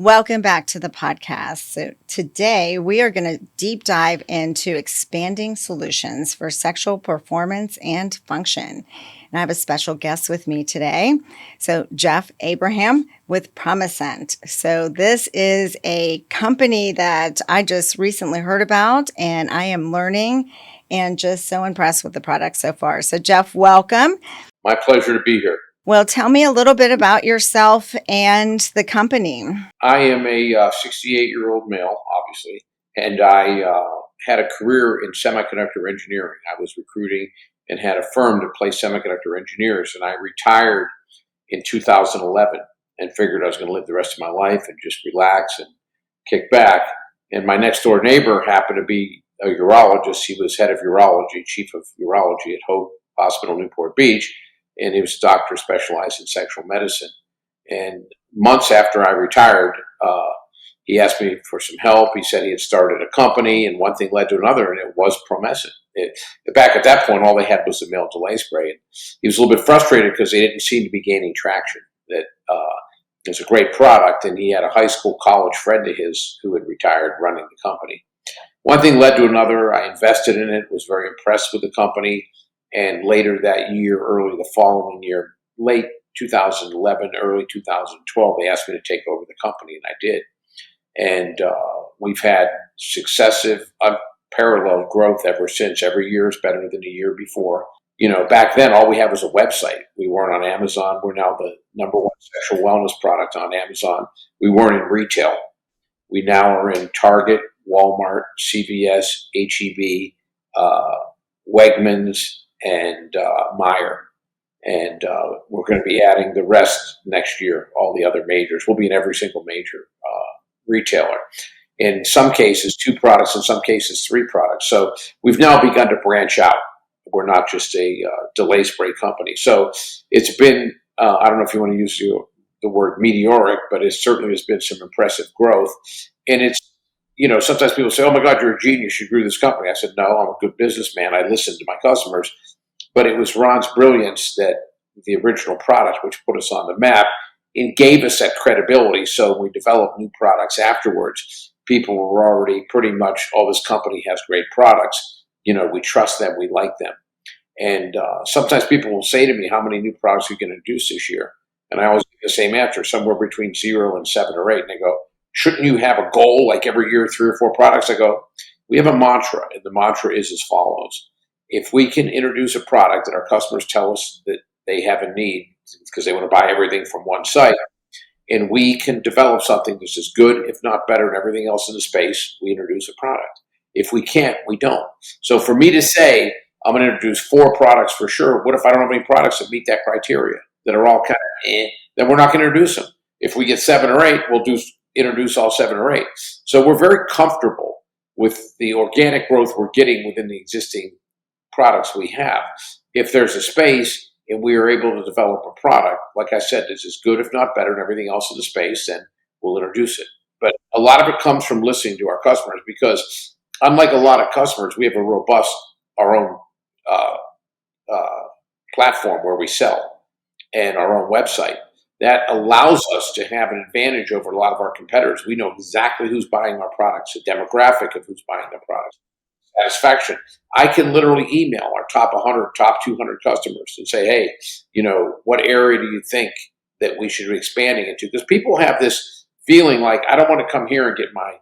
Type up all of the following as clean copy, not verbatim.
Welcome back to the podcast. So today we are going to deep dive into expanding solutions for sexual performance and function. And I have a special guest with me today. So Jeff Abraham with Promescent. So this is a company that I just recently heard about, and I am learning and just so impressed with the product so far. So Jeff, welcome. My pleasure to be here. Well, tell me a little bit about yourself and the company. I am a 68-year-old male, obviously, and I had a career in semiconductor engineering. I was recruiting and had a firm to place semiconductor engineers, and I retired in 2011 and figured I was going to live the rest of my life and just relax and kick back. And my next door neighbor happened to be a urologist. He was head of urology, chief of urology at Hope Hospital, Newport Beach. And he was a doctor specialized in sexual medicine. And months after I retired, he asked me for some help. He said he had started a company, and one thing led to another, and it was Promescent. Back at that point, all they had was the male delay spray. And he was a little bit frustrated because they didn't seem to be gaining traction. That it was a great product, and he had a high school, college friend of his who had retired running the company. One thing led to another. I invested in it, was very impressed with the company. And later that year, early the following year, late 2011, early 2012, they asked me to take over the company, and I did. And we've had successive, unparalleled growth ever since. Every year is better than the year before. You know, back then, all we had was a website. We weren't on Amazon. We're now the number one sexual wellness product on Amazon. We weren't in retail. We now are in Target, Walmart, CVS, HEB, Wegmans, and Meyer. And we're going to be adding the rest next year, all the other majors. We'll be in every single major retailer. In some cases, 2 products, in some cases, 3 products. So we've now begun to branch out. We're not just a delay spray company. So it's been, I don't know if you want to use the word meteoric, but it certainly has been some impressive growth. And it's, you know, sometimes people say, oh my God, you're a genius, you grew this company. I said, no, I'm a good businessman. I listened to my customers. But it was Ron's brilliance that the original product, which put us on the map, and gave us that credibility. So when we developed new products afterwards, people were already pretty much, oh, this company has great products. You know, we trust them, we like them. And sometimes people will say to me, how many new products are you going to introduce this year? And I always give the same answer, somewhere between 0 and 7 or 8. And they go, shouldn't you have a goal like every year, 3 or 4 products? I go, we have a mantra, and the mantra is as follows. If we can introduce a product that our customers tell us that they have a need because they want to buy everything from one site, and we can develop something that's as good, if not better, than everything else in the space, we introduce a product. If we can't, we don't. So for me to say, I'm going to introduce 4 products for sure, what if I don't have any products that meet that criteria, that are all kind of then we're not going to introduce them. If we get 7 or 8, we'll introduce all 7 or 8. So we're very comfortable with the organic growth we're getting within the existing products we have. If there's a space and we are able to develop a product, like I said, that's as good, if not better, than everything else in the space, then we'll introduce it. But a lot of it comes from listening to our customers, because unlike a lot of customers, we have a robust, our own platform where we sell, and our own website. That allows us to have an advantage over a lot of our competitors. We know exactly who's buying our products, the demographic of who's buying the products. Satisfaction. I can literally email our top 100, top 200 customers and say, hey, you know, what area do you think that we should be expanding into? Because people have this feeling like, I don't want to come here and get my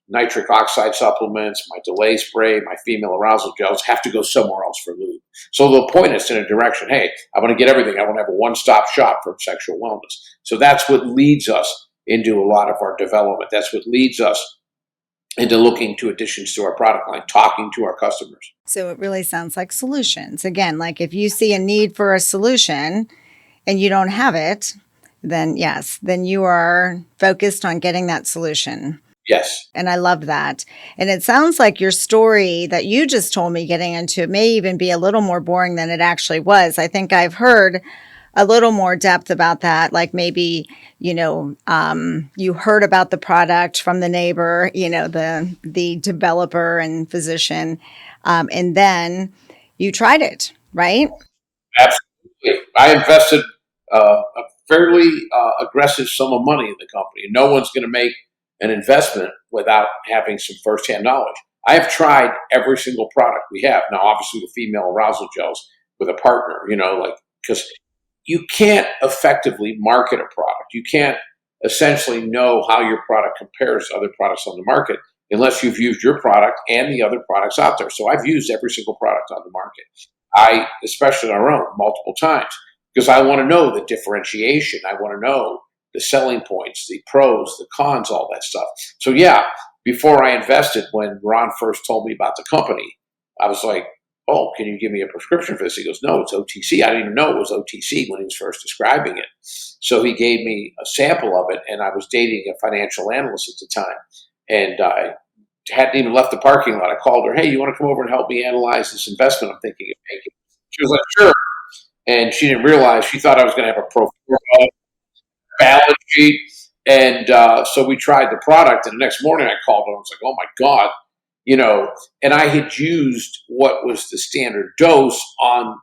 nitric oxide supplements, my delay spray, my female arousal gels, have to go somewhere else for lube. So they'll point us in a direction. Hey, I want to get everything. I want to have a one-stop shop for sexual wellness. So that's what leads us into a lot of our development. That's what leads us into looking to additions to our product line, talking to our customers. So it really sounds like solutions. Again, like if you see a need for a solution and you don't have it, then yes, then you are focused on getting that solution. Yes. And I love that. And it sounds like your story that you just told me getting into it may even be a little more boring than it actually was. I think I've heard a little more depth about that. Like maybe, you know, you heard about the product from the neighbor, you know, the developer and physician, and then you tried it, right? Absolutely. I invested a fairly aggressive sum of money in the company. No one's going to make an investment without having some firsthand knowledge. I have tried every single product we have. Now, obviously, the female arousal gels with a partner, because you can't effectively market a product. You can't essentially know how your product compares to other products on the market unless you've used your product and the other products out there. So I've used every single product on the market. Especially our own, multiple times, because I want to know the differentiation. I want to know the selling points, the pros, the cons, all that stuff. So yeah, before I invested, when Ron first told me about the company, I was like, oh, can you give me a prescription for this? He goes, no, it's OTC. I didn't even know it was OTC when he was first describing it. So he gave me a sample of it, and I was dating a financial analyst at the time. And I hadn't even left the parking lot. I called her, hey, you want to come over and help me analyze this investment I'm thinking of making? She was like, sure. And she didn't realize, she thought I was going to have a pro forma balance sheet. And so we tried the product, and the next morning I called her and I was like, oh my God, and I had used what was the standard dose on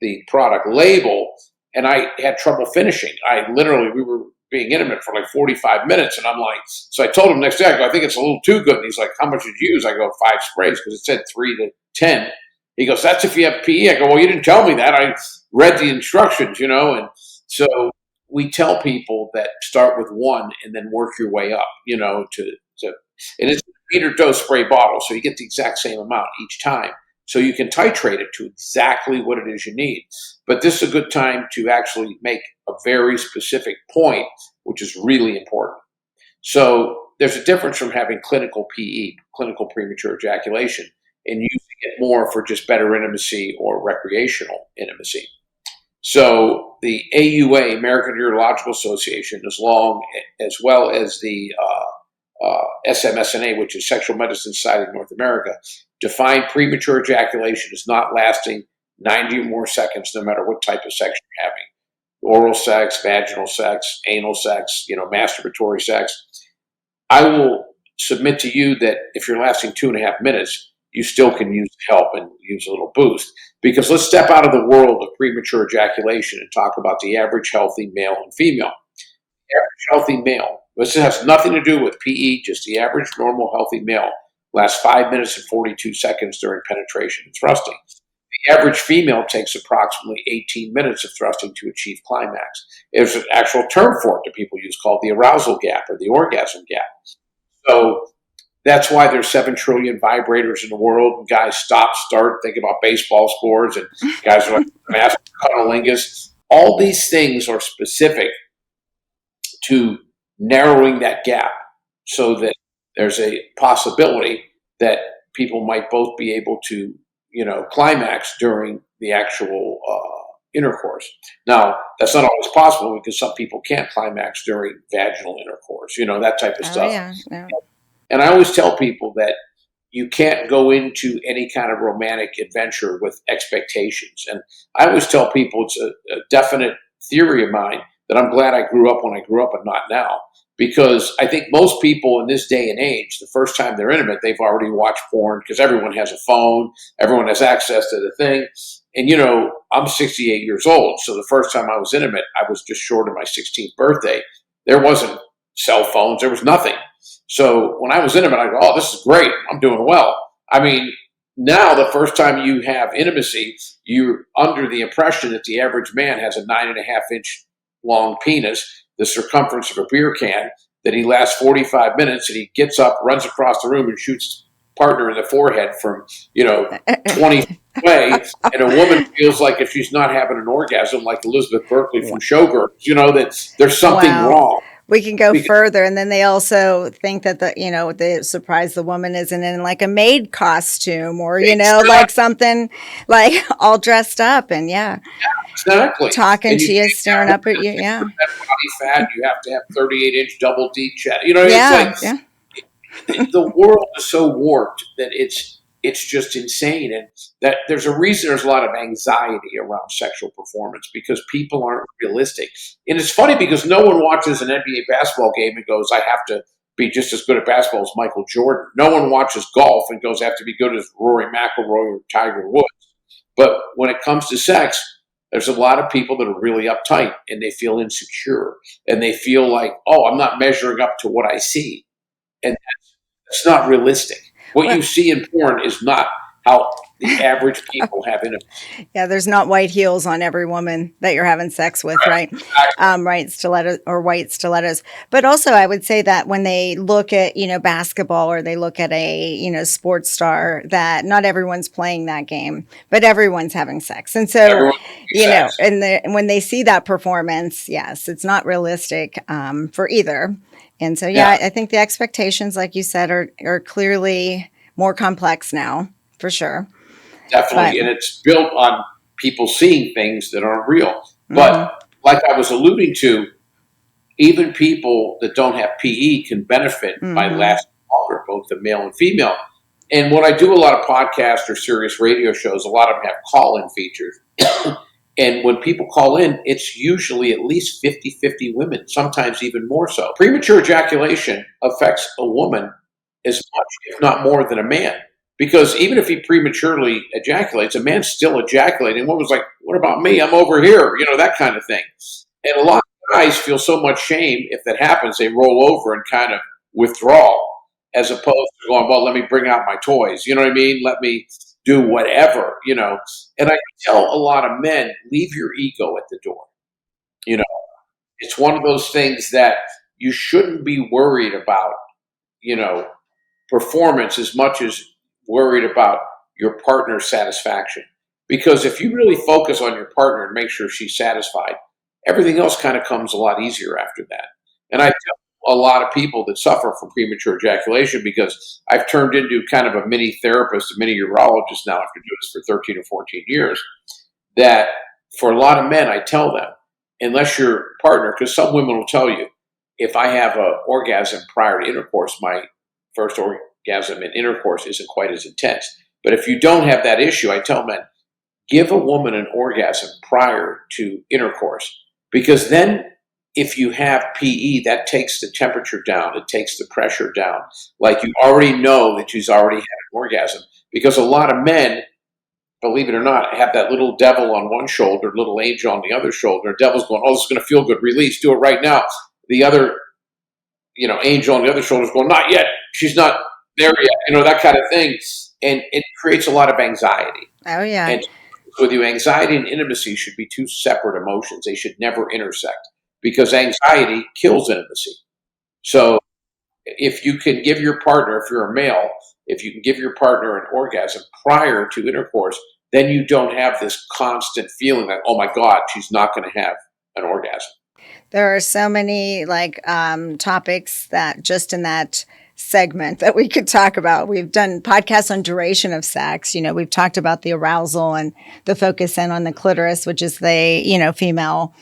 the product label, and I had trouble finishing. We were being intimate for like 45 minutes, and I'm like, so I told him the next day, I go, I think it's a little too good. And he's like, how much did you use? I go, 5 sprays, because it said 3 to 10. He goes, that's if you have PE. I go, well, you didn't tell me that. I read the instructions, and so we tell people that start with 1 and then work your way up, and it's a meter dose spray bottle, so you get the exact same amount each time. So you can titrate it to exactly what it is you need. But this is a good time to actually make a very specific point, which is really important. So there's a difference from having clinical PE, clinical premature ejaculation, and using it more for just better intimacy or recreational intimacy. So the AUA, American Urological Association, as well as the SMSNA, which is Sexual Medicine Society of North America, define premature ejaculation as not lasting 90 or more seconds, no matter what type of sex you're having. Oral sex, vaginal sex, anal sex, masturbatory sex. I will submit to you that if you're lasting 2.5 minutes, you still can use help and use a little boost. Because let's step out of the world of premature ejaculation and talk about the average healthy male and female. The average healthy male, this has nothing to do with PE, just the average normal healthy male lasts 5 minutes and 42 seconds during penetration and thrusting. The average female takes approximately 18 minutes of thrusting to achieve climax. There's an actual term for it that people use called the arousal gap or the orgasm gap. So that's why there's 7 trillion vibrators in the world. And guys stop, start, think about baseball scores, and guys are like master cunnilingus. All these things are specific to narrowing that gap so that there's a possibility that people might both be able to, climax during the actual intercourse. Now, that's not always possible because some people can't climax during vaginal intercourse, that type of stuff. Yeah. And I always tell people that you can't go into any kind of romantic adventure with expectations. And I always tell people it's a definite theory of mine that I'm glad I grew up when I grew up and not now. Because I think most people in this day and age, the first time they're intimate, they've already watched porn because everyone has a phone, everyone has access to the thing. And, I'm 68 years old. So the first time I was intimate, I was just short of my 16th birthday. There wasn't cell phones. There was nothing. So when I was intimate, I go, oh, this is great. I'm doing well. I mean, now the first time you have intimacy, you're under the impression that the average man has a 9.5-inch long penis, the circumference of a beer can, that he lasts 45 minutes and he gets up, runs across the room and shoots partner in the forehead from, 20 feet away. And a woman feels like if she's not having an orgasm, like Elizabeth Berkley from Showgirls, that there's something wrong. We can go further, and then they also think that they surprise the woman isn't in like a maid costume or like something like all dressed up, and exactly talking to you, staring up at you. That body fat, you have to have 38-inch double D chest. It's like the world is so warped that it's just insane, and that there's a reason there's a lot of anxiety around sexual performance because people aren't realistic. And it's funny because no one watches an NBA basketball game and goes, I have to be just as good at basketball as Michael Jordan. No one watches golf and goes, I have to be good as Rory McIlroy or Tiger Woods. But when it comes to sex, There's a lot of people that are really uptight and they feel insecure and they feel like, oh, I'm not measuring up to what I see. And that's not realistic. What Well, you see in porn is not how the average people have intimacy. yeah, there's not white heels on every woman that you're having sex with, right? Right, stiletto or white stilettos. But also, I would say that when they look at, basketball or they look at a, sports star, that not everyone's playing that game, but everyone's having sex. And so, Everyone has sex. and when they see that performance, yes, it's not realistic for either. And so, yeah, Yeah, I think the expectations, like you said, are clearly more complex now, for sure. But definitely. And it's built on people seeing things that aren't real. mhm, But like I was alluding to, even people that don't have PE can benefit by mhm. lasting longer, both the male and female. And when I do a lot of podcasts or serious radio shows, a lot of them have call in features. And when people call in, it's usually at least 50-50 women, sometimes even more so. Premature ejaculation affects a woman as much, if not more, than a man. Because even if he prematurely ejaculates, a man's still ejaculating. And woman's like, what about me? I'm over here, that kind of thing. And a lot of guys feel so much shame if that happens, they roll over and kind of withdraw, as opposed to going, well, let me bring out my toys. You know what I mean? Let me do whatever. And I tell a lot of men, leave your ego at the door. You know, it's one of those things that you shouldn't be worried about, you know, performance as much as worried about your partner's satisfaction. Because if you really focus on your partner and make sure she's satisfied, everything else kind of comes a lot easier after that. And I tell a lot of people that suffer from premature ejaculation, because I've turned into kind of a mini therapist, a mini urologist now after doing this for 13 or 14 years, that for a lot of men, I tell them, unless your partner, because some women will tell you, if I have an orgasm prior to intercourse, my first orgasm in intercourse isn't quite as intense. But if you don't have that issue, I tell men, give a woman an orgasm prior to intercourse, because then if you have PE, that takes the temperature down, it takes the pressure down. Like, you already know that she's already had an orgasm, because a lot of men, believe it or not, have that little devil on one shoulder, little angel on the other shoulder. Devil's going, oh, this is going to feel good. Release, do it right now. The other, angel on the other shoulder is going, not yet. She's not there yet. That kind of thing. And it creates a lot of anxiety. Oh yeah. And with you, anxiety and intimacy should be two separate emotions. They should never intersect, because anxiety kills intimacy. So if you can give your partner, if you're a male, if you can give your partner an orgasm prior to intercourse, then you don't have this constant feeling that, oh my God, she's not going to have an orgasm. There are so many topics that just in that segment that we could talk about. We've done podcasts on duration of sex. We've talked about the arousal and the focus in on the clitoris, which is the, female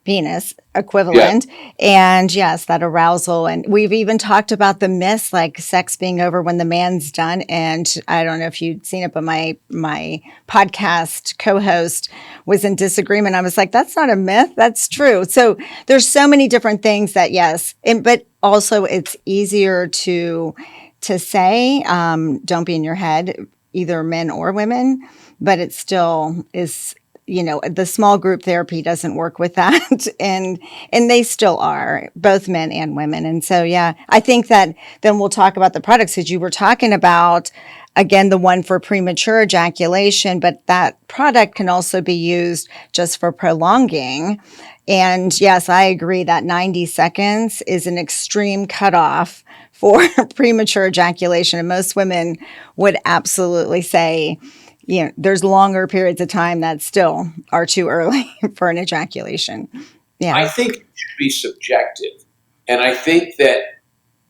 penis equivalent. And yes, that arousal. And we've even talked about the myths, like sex being over when the man's done. And I don't know if you'd seen it, but my podcast co-host was in disagreement. I was like, that's not a myth. That's true. So there's so many different things that, yes. But also it's easier to say, don't be in your head, either men or women, but it still is, the small group therapy doesn't work with that. and they still are, both men and women. And so, yeah, I think that then we'll talk about the products, because you were talking about, again, the one for premature ejaculation, but that product can also be used just for prolonging. And yes, I agree that 90 seconds is an extreme cutoff for premature ejaculation. And most women would absolutely say, there's longer periods of time that still are too early for an ejaculation. I Yeah. think it should be subjective. And I think that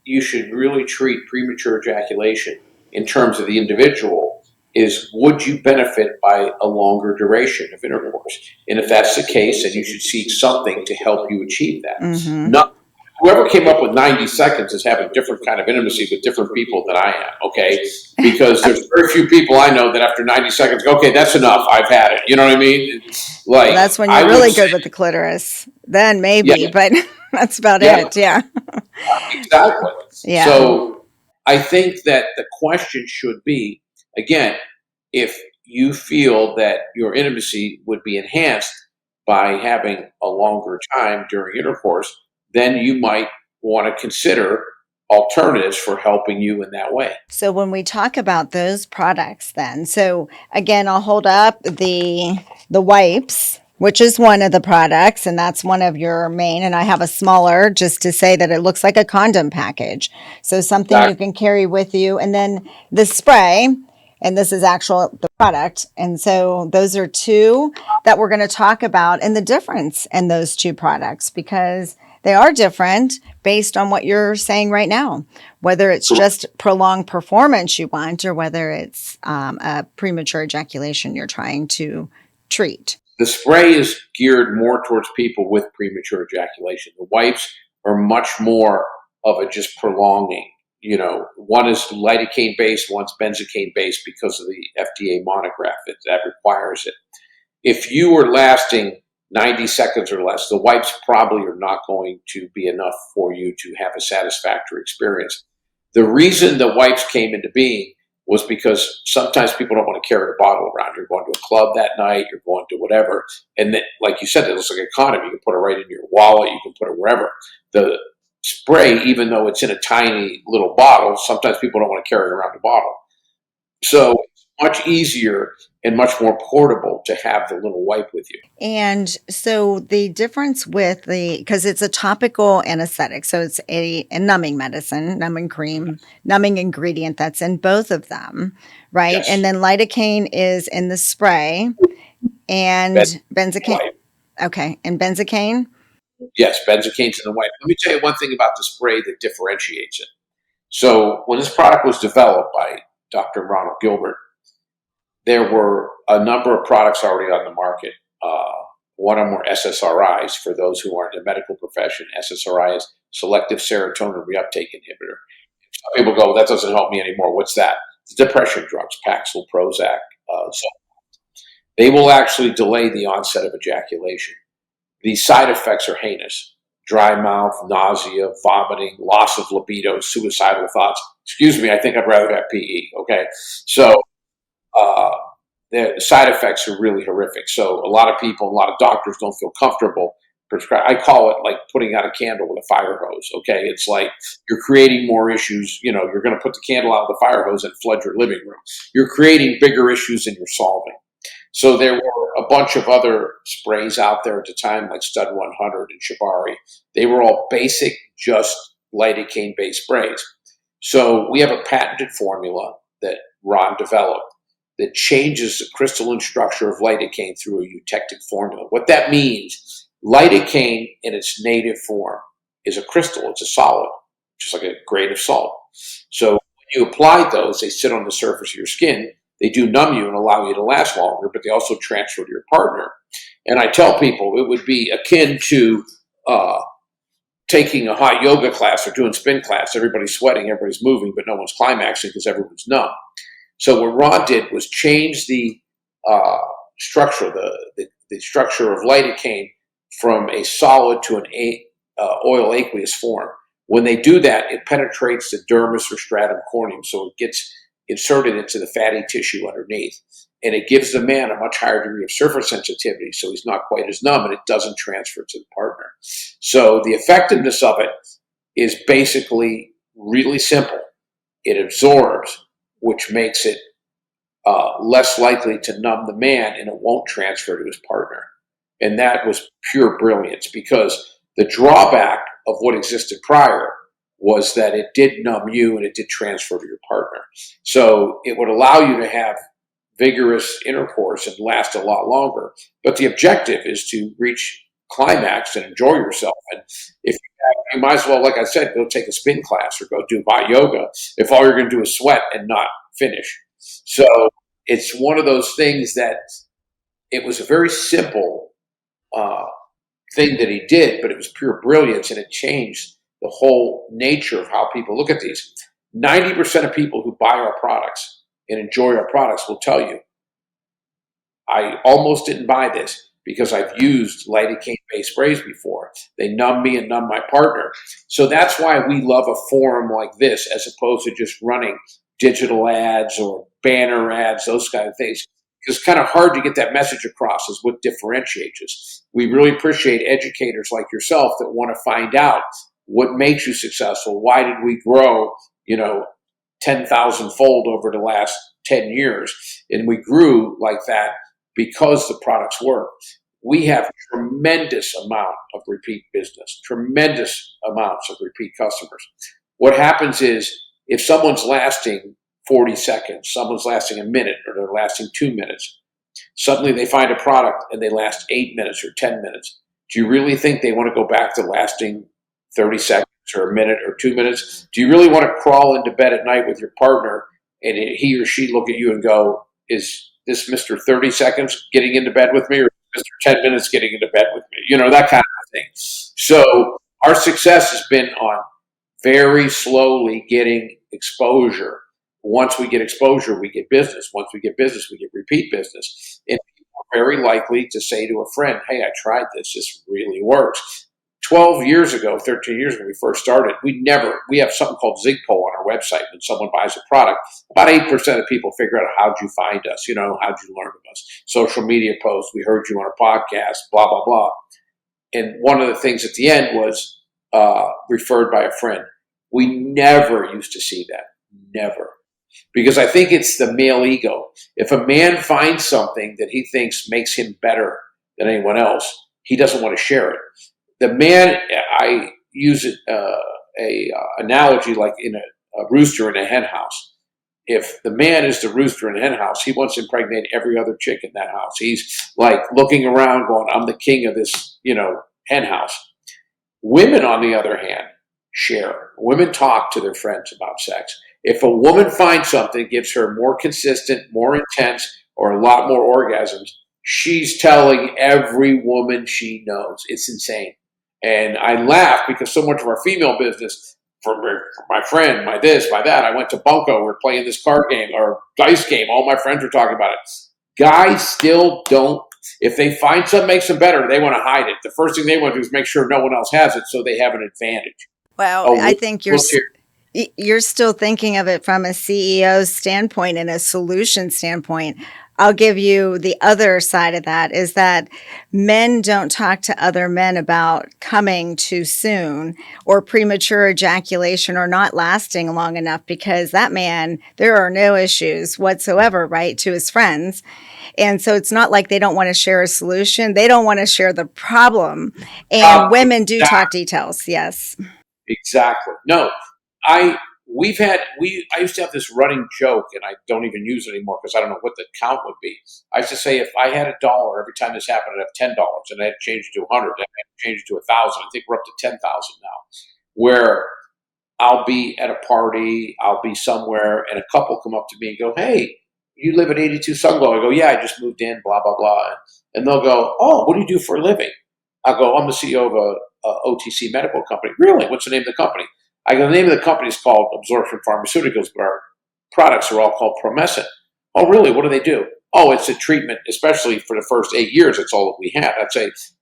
you should really treat premature ejaculation in terms of the individual is, would you benefit by a longer duration of intercourse? And if that's the case, then you should seek something to help you achieve that. Mm-hmm. Not whoever came up with 90 seconds is having different kind of intimacy with different people than I am, okay? Because there's very few people I know that after 90 seconds go, okay, that's enough, I've had it. You know what I mean? Well, that's when you're really good with the clitoris. Then maybe, yeah, but that's about yeah, it. Yeah. exactly. Yeah. So I think that the question should be, again, if you feel that your intimacy would be enhanced by having a longer time during intercourse, then you might want to consider alternatives for helping you in that way. So when we talk about those products then, so again, I'll hold up the wipes, which is one of the products, and that's one of your main, and I have a smaller just to say that it looks like a condom package. So something you can carry with you. And then the spray, and this is the product. And so those are two that we're going to talk about and the difference in those two products, because they are different based on what you're saying right now, whether it's just prolonged performance you want or whether it's a premature ejaculation you're trying to treat. The spray is geared more towards people with premature ejaculation. The wipes are much more of a just prolonging. One is lidocaine based, one's benzocaine based because of the FDA monograph that requires it. If you are lasting 90 seconds or less, the wipes probably are not going to be enough for you to have a satisfactory experience. The reason the wipes came into being was because sometimes people don't want to carry a bottle around. You're going to a club that night, you're going to whatever. And then, like you said, it looks like a condom. You can put it right in your wallet, you can put it wherever. The spray, even though it's in a tiny little bottle, sometimes people don't want to carry around a bottle. So it's much easier and much more portable to have the little wipe with you. And so the difference with because it's a topical anesthetic, so it's a numbing medicine, numbing cream, numbing ingredient that's in both of them, right? Yes. And then lidocaine is in the spray and benzocaine. Okay. And benzocaine? Yes, benzocaine's in the wipe. Let me tell you one thing about the spray that differentiates it. So when this product was developed by Dr. Ronald Gilbert, there were a number of products already on the market. One of them were SSRIs. For those who aren't in the medical profession, SSRI is selective serotonin reuptake inhibitor. Some people go, well, that doesn't help me anymore. What's that? It's depression drugs, Paxil, Prozac. So they will actually delay the onset of ejaculation. The side effects are heinous. Dry mouth, nausea, vomiting, loss of libido, suicidal thoughts. Excuse me, I think I'd rather have PE, okay? So the side effects are really horrific. So a lot of people, a lot of doctors don't feel comfortable prescribing. I call it like putting out a candle with a fire hose, okay? It's like you're creating more issues. You're going to put the candle out of the fire hose and flood your living room. You're creating bigger issues than you're solving. So there were a bunch of other sprays out there at the time, like Stud 100 and Shibari. They were all basic, just lidocaine-based sprays. So we have a patented formula that Ron developed that changes the crystalline structure of lidocaine through a eutectic formula. What that means, lidocaine in its native form is a crystal. It's a solid, just like a grain of salt. So when you apply those, they sit on the surface of your skin. They do numb you and allow you to last longer, but they also transfer to your partner. And I tell people it would be akin to taking a hot yoga class or doing spin class. Everybody's sweating, everybody's moving, but no one's climaxing because everyone's numb. So what Ron did was change the structure, the structure of lidocaine from a solid to an oil aqueous form. When they do that, it penetrates the dermis or stratum corneum, so it gets inserted into the fatty tissue underneath. And it gives the man a much higher degree of surface sensitivity, so he's not quite as numb, and it doesn't transfer to the partner. So the effectiveness of it is basically really simple. It absorbs, which makes it less likely to numb the man, and it won't transfer to his partner. And that was pure brilliance, because the drawback of what existed prior was that it did numb you and it did transfer to your partner. So it would allow you to have vigorous intercourse and last a lot longer. But the objective is to reach climax and enjoy yourself. And if you might as well, like I said, go take a spin class or go do hot yoga if all you're going to do is sweat and not finish. So it's one of those things that it was a very simple thing that he did, but it was pure brilliance, and it changed the whole nature of how people look at these. 90% of people who buy our products and enjoy our products will tell you, I almost didn't buy this because I've used lidocaine-based sprays before. They numb me and numb my partner. So that's why we love a forum like this, as opposed to just running digital ads or banner ads, those kind of things. it's kind of hard to get that message across is what differentiates us. We really appreciate educators like yourself that want to find out what makes you successful. Why did we grow, 10,000 fold over the last 10 years? And we grew like that because the products work. We have tremendous amount of repeat business, tremendous amounts of repeat customers. What happens is if someone's lasting 40 seconds, someone's lasting a minute, or they're lasting 2 minutes, suddenly they find a product and they last 8 minutes or 10 minutes. Do you really think they want to go back to lasting 30 seconds or a minute or 2 minutes? Do you really want to crawl into bed at night with your partner and he or she look at you and go, is this Mr. 30 seconds getting into bed with me, or Mr. 10 minutes getting into bed with me? That kind of thing. So our success has been on very slowly getting exposure. Once we get exposure, we get business. Once we get business, we get repeat business. And people are very likely to say to a friend, hey, I tried this. This really works. 12 years ago, 13 years when we first started, we have something called Zigpo on our website. When someone buys a product, about 8% of people figure out, how'd you find us? How'd you learn of us? Social media posts, we heard you on a podcast, blah, blah, blah. And one of the things at the end was referred by a friend. We never used to see that. Never. Because I think it's the male ego. If a man finds something that he thinks makes him better than anyone else, he doesn't want to share it. The man, I use a analogy like in a rooster in a hen house. If the man is the rooster in a hen house, he wants to impregnate every other chick in that house. He's like looking around going, I'm the king of this, hen house. Women, on the other hand, share. Women talk to their friends about sex. If a woman finds something that gives her more consistent, more intense, or a lot more orgasms, she's telling every woman she knows. It's insane. And I laugh because so much of our female business, for my friend, my this, my that, I went to Bunko, we're playing this card game or dice game, all my friends are talking about it. Guys still don't, if they find something makes them better, they want to hide it. The first thing they want to do is make sure no one else has it so they have an advantage. Well, I think you're still thinking of it from a CEO standpoint and a solution standpoint. I'll give you the other side of that is that men don't talk to other men about coming too soon or premature ejaculation or not lasting long enough, because that man, there are no issues whatsoever, right, to his friends. And so it's not like they don't want to share a solution. They don't want to share the problem. And women do talk details. Yes. Exactly. No, I used to have this running joke, and I don't even use it anymore because I don't know what the count would be. I used to say if I had $1 every time this happened, I'd have $10, and I had to change it to 100, and I had to change it to 1,000. I think we're up to 10,000 now, where I'll be at a party, I'll be somewhere, and a couple come up to me and go, hey, you live at 82 Sunglow? I go, yeah, I just moved in, blah, blah, blah. And they'll go, oh, what do you do for a living? I'll go, I'm the CEO of a OTC medical company. Really? What's the name of the company? I go, the name of the company is called Absorption Pharmaceuticals, but our products are all called Promescent. Oh, really? What do they do? Oh, it's a treatment, especially for the first 8 years. It's all that we had.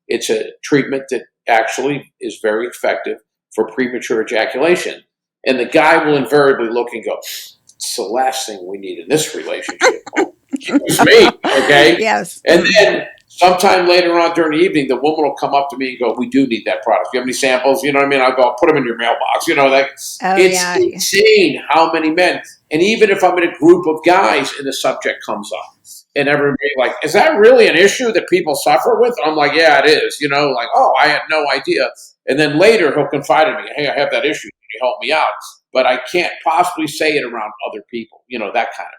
It's a treatment that actually is very effective for premature ejaculation. And the guy will invariably look and go, it's the last thing we need in this relationship. Oh, excuse me, okay? Yes. And then sometime later on during the evening, the woman will come up to me and go, we do need that product. Do you have any samples? You know what I mean? I'll go, I'll put them in your mailbox. It's insane how many men. And even if I'm in a group of guys and the subject comes up and everybody like, is that really an issue that people suffer with? I'm like, yeah, it is. Oh, I had no idea. And then later he'll confide in me, hey, I have that issue. Can you help me out? But I can't possibly say it around other people, that kind of thing.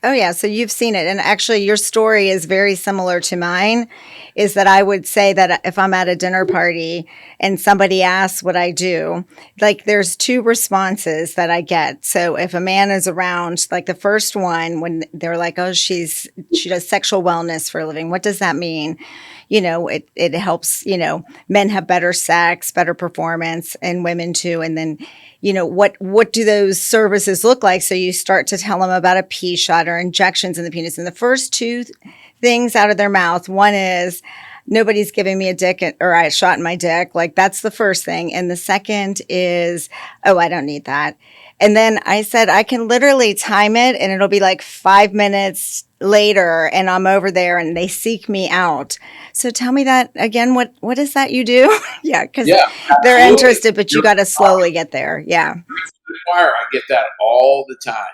Oh, yeah. So you've seen it. And actually, your story is very similar to mine, is that I would say that if I'm at a dinner party and somebody asks what I do, like there's two responses that I get. So if a man is around, like the first one, when they're like, oh, she does sexual wellness for a living. What does that mean? It helps, men have better sex, better performance, and women too. And then what do those services look like? So you start to tell them about a pee shot or injections in the penis. And the first two things out of their mouth, one is, nobody's giving me a dick or a shot in my dick. Like that's the first thing. And the second is, oh, I don't need that. And then I said, I can literally time it and it'll be like 5 minutes later and I'm over there and they seek me out. So tell me that again. What is that you do? Yeah, because Yeah, they're absolutely. interested, but you You're got to slowly get there. Yeah. the choir. I get that all the time.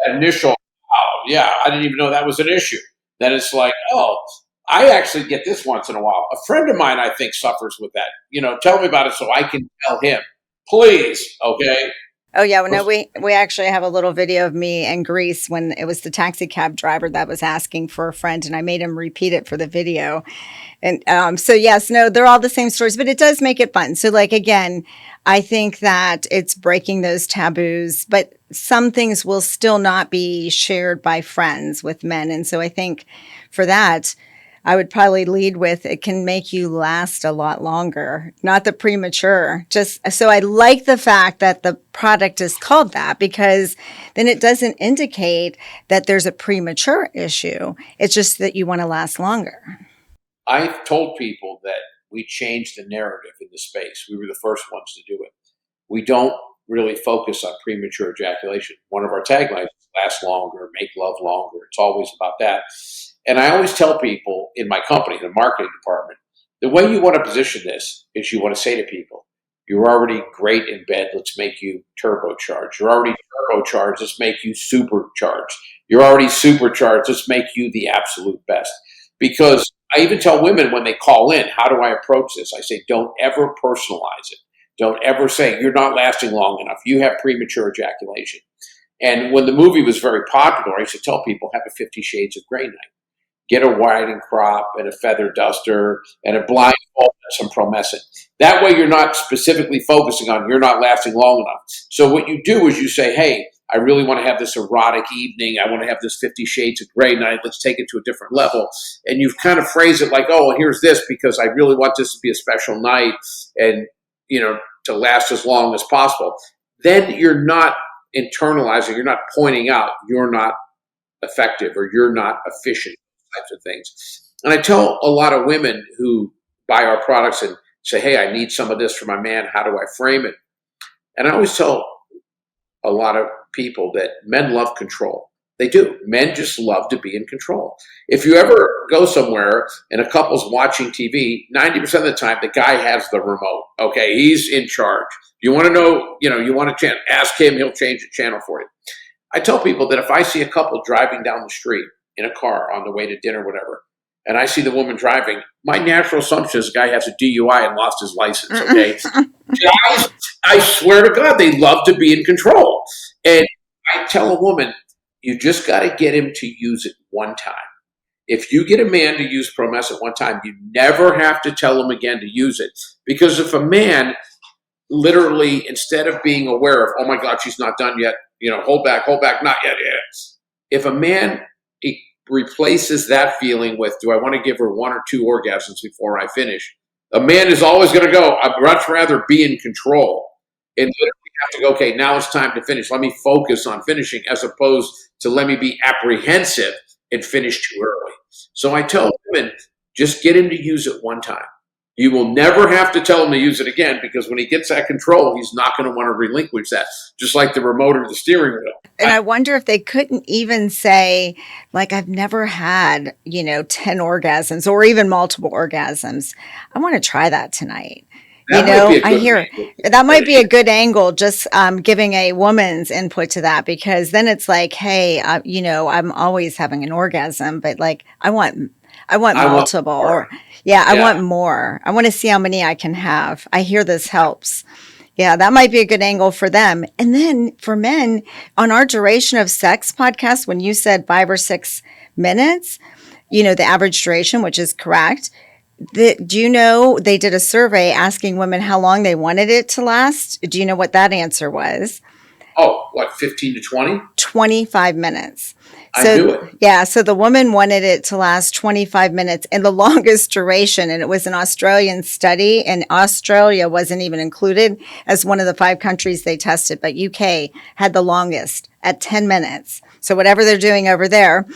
That initial, oh, yeah, I didn't even know that was an issue. Then it's like, oh, I actually get this once in a while. A friend of mine, I think, suffers with that. Tell me about it so I can tell him. Please, okay? Oh yeah, well, no, we actually have a little video of me in Greece when it was the taxi cab driver that was asking for a friend, and I made him repeat it for the video. And so yes, no, they're all the same stories, but it does make it fun. So like again, I think that it's breaking those taboos, but some things will still not be shared by friends with men, and so I think for that. I would probably lead with it can make you last a lot longer, not the premature. Just so I like the fact that the product is called that because then it doesn't indicate that there's a premature issue. It's just that you want to last longer. I've told people that we changed the narrative in the space. We were the first ones to do it. We don't really focus on premature ejaculation. One of our taglines is last longer, make love longer. It's always about that. And I always tell people in my company, the marketing department, the way you want to position this is you want to say to people, you're already great in bed, let's make you turbocharged. You're already turbocharged, let's make you supercharged. You're already supercharged, let's make you the absolute best. Because I even tell women when they call in, how do I approach this? I say, don't ever personalize it. Don't ever say, you're not lasting long enough. You have premature ejaculation. And when the movie was very popular, I used to tell people, have a 50 Shades of Grey night. Get a winding crop and a feather duster and a blindfold and some Promescent. That way you're not specifically focusing on you're not lasting long enough. So what you do is you say, hey, I really want to have this erotic evening. I want to have this 50 Shades of Grey night. Let's take it to a different level. And you've kind of phrased it like, oh, well, here's this because I really want this to be a special night and, to last as long as possible. Then you're not internalizing, you're not pointing out you're not effective or you're not efficient, types of things. And I tell a lot of women who buy our products and say, hey, I need some of this for my man. How do I frame it? And I always tell a lot of people that men love control. They do. Men just love to be in control. If you ever go somewhere and a couple's watching TV, 90% of the time, the guy has the remote. Okay, he's in charge. You want to know, you want to ask him, he'll change the channel for you. I tell people that if I see a couple driving down the street in a car on the way to dinner, whatever, and I see the woman driving, my natural assumption is the guy has a DUI and lost his license, okay? Guys, I swear to God, they love to be in control. And I tell a woman, you just got to get him to use it one time. If you get a man to use Promescent one time, you never have to tell him again to use it. Because if a man literally, instead of being aware of, oh my God, she's not done yet, hold back, not yet. If a man replaces that feeling with, do I want to give her one or two orgasms before I finish? A man is always going to go, I'd much rather be in control and literally have to go, okay, now it's time to finish. Let me focus on finishing as opposed to let me be apprehensive and finish too early. So I tell women, just get him to use it one time. You will never have to tell him to use it again because when he gets that control, he's not going to want to relinquish that, just like the remote or the steering wheel. And I wonder if they couldn't even say, like, I've never had, 10 orgasms or even multiple orgasms. I want to try that tonight. I hear that might be a good angle, just giving a woman's input to that, because then it's like, hey, I'm always having an orgasm, but like, I want multiple or I want more. I want to see how many I can have. I hear this helps. Yeah, that might be a good angle for them. And then for men, on our Duration of Sex podcast, when you said 5 or 6 minutes, the average duration, which is correct. Do you know they did a survey asking women how long they wanted it to last? Do you know what that answer was? Oh, what, 15 to 20? 25 minutes. I do it. Yeah, so the woman wanted it to last 25 minutes and the longest duration, and it was an Australian study, and Australia wasn't even included as one of the 5 countries they tested, but UK had the longest at 10 minutes. So whatever they're doing over there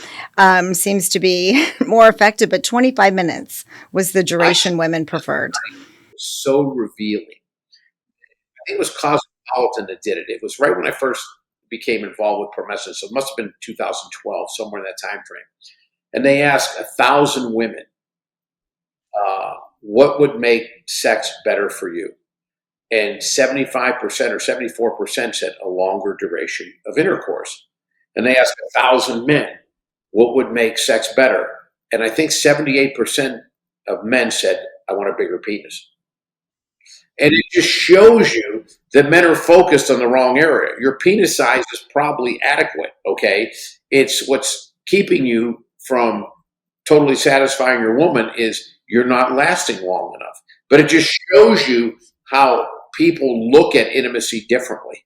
seems to be more effective, but 25 minutes was the duration women preferred. So revealing. I think it was Cosmopolitan that did it. It was right when I first became involved with Promescent, so it must have been 2012, somewhere in that time frame. And they asked 1,000 women, what would make sex better for you? And 75% or 74% said a longer duration of intercourse. And they asked 1,000 men, what would make sex better? And I think 78% of men said, I want a bigger penis. And it just shows you that men are focused on the wrong area. Your penis size is probably adequate, okay? It's what's keeping you from totally satisfying your woman is you're not lasting long enough. But it just shows you how people look at intimacy differently.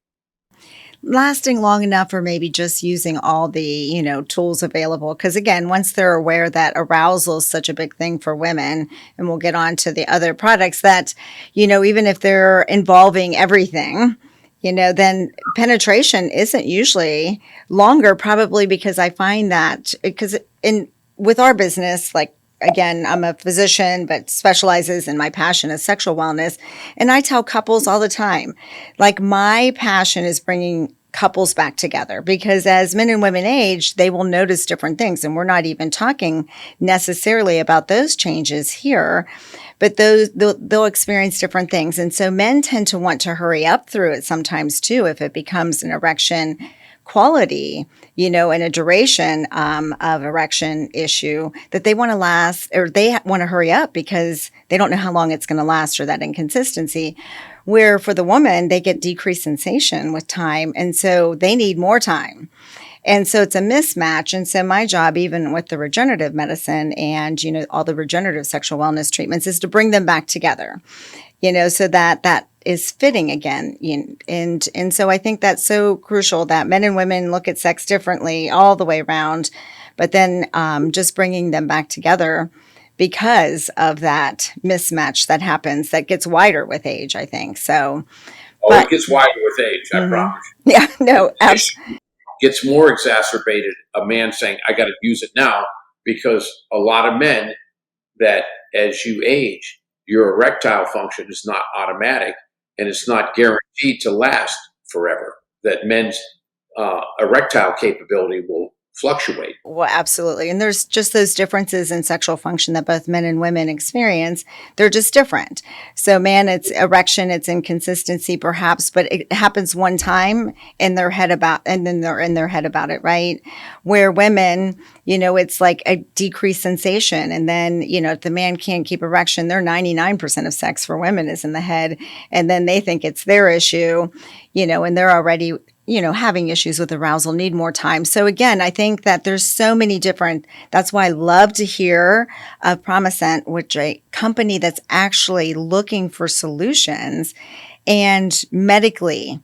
Lasting long enough, or maybe just using all the, tools available. Because again, once they're aware that arousal is such a big thing for women, and we'll get on to the other products that, even if they're involving everything, then penetration isn't usually longer, probably because I find that with our business, like, again, I'm a physician, but specializes in my passion is sexual wellness. And I tell couples all the time, like, my passion is bringing couples back together, because as men and women age, they will notice different things. And we're not even talking necessarily about those changes here, but they'll experience different things. And so men tend to want to hurry up through it sometimes too, if it becomes an erection quality, and a duration of erection issue, that they want to last, or they want to hurry up because they don't know how long it's going to last, or that inconsistency. Where for the woman, they get decreased sensation with time, and so they need more time. And so it's a mismatch. And so my job, even with the regenerative medicine and, all the regenerative sexual wellness treatments, is to bring them back together, so that is fitting again. And so I think that's so crucial, that men and women look at sex differently all the way around, but then just bringing them back together because of that mismatch that happens, that gets wider with age, I think. So, it gets wider with age, I promise. Yeah, no, absolutely. Gets more exacerbated, a man saying, I got to use it now, because a lot of men, that as you age, your erectile function is not automatic, and it's not guaranteed to last forever. That men's erectile capability will fluctuate. Well, absolutely. And there's just those differences in sexual function that both men and women experience. They're just different. So man, it's erection, it's inconsistency perhaps, but it happens one time in their head and then they're in their head about it, right? Where women, it's like a decreased sensation. And then, if the man can't keep erection, their 99% of sex for women is in the head. And then they think it's their issue, and they're already having issues with arousal, need more time. So again, I think that there's so many different, that's why I love to hear of Promescent, which a company that's actually looking for solutions and medically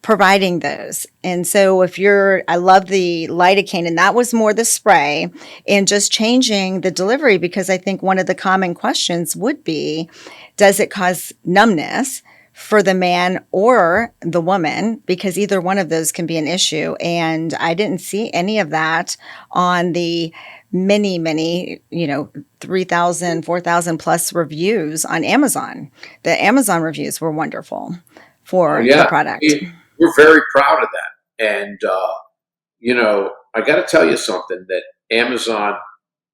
providing those. And so I love the lidocaine, and that was more the spray, and just changing the delivery, because I think one of the common questions would be, does it cause numbness for the man or the woman? Because either one of those can be an issue. And I didn't see any of that on the many, 3,000, 4,000 plus reviews on Amazon. The Amazon reviews were wonderful for the product. We're very proud of that. And, I got to tell you something, that Amazon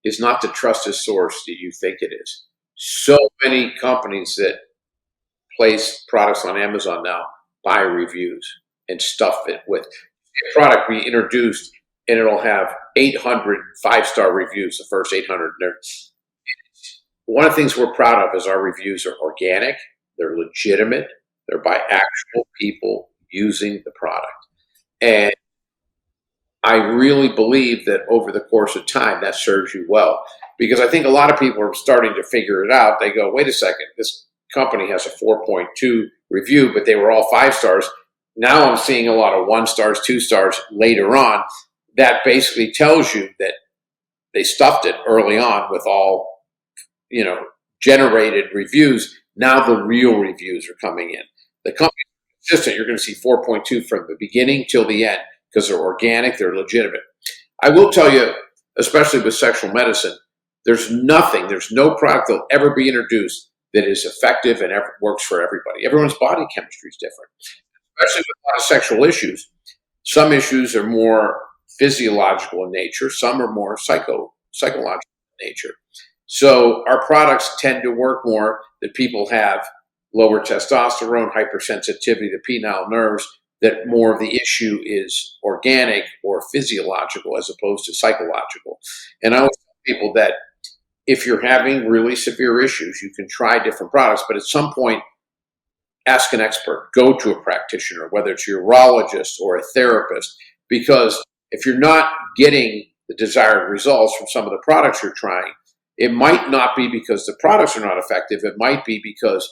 is not the trusted source that you think it is. So many companies that place products on Amazon now buy reviews and stuff it with a product we introduced, and it'll have 800 5-star reviews, the first 800. One of the things we're proud of is our reviews are organic, they're legitimate, they're by actual people using the product. And I really believe that over the course of time, that serves you well, because I think a lot of people are starting to figure it out. They go, wait a second, this company has a 4.2 review, but they were all 5 stars. Now I'm seeing a lot of 1 stars, 2 stars later on. That basically tells you that they stuffed it early on with all, generated reviews. Now the real reviews are coming in. The company's consistent. You're going to see 4.2 from the beginning till the end, because they're organic, they're legitimate. I will tell you, especially with sexual medicine, there's no product that'll ever be introduced that is effective and works for everybody. Everyone's body chemistry is different, especially with a lot of sexual issues. Some issues are more physiological in nature. Some are more psychological in nature. So our products tend to work more that people have lower testosterone, hypersensitivity to penile nerves, that more of the issue is organic or physiological as opposed to psychological. And I always tell people that if you're having really severe issues, you can try different products, but at some point, ask an expert, go to a practitioner, whether it's a urologist or a therapist, because if you're not getting the desired results from some of the products you're trying, it might not be because the products are not effective. It might be because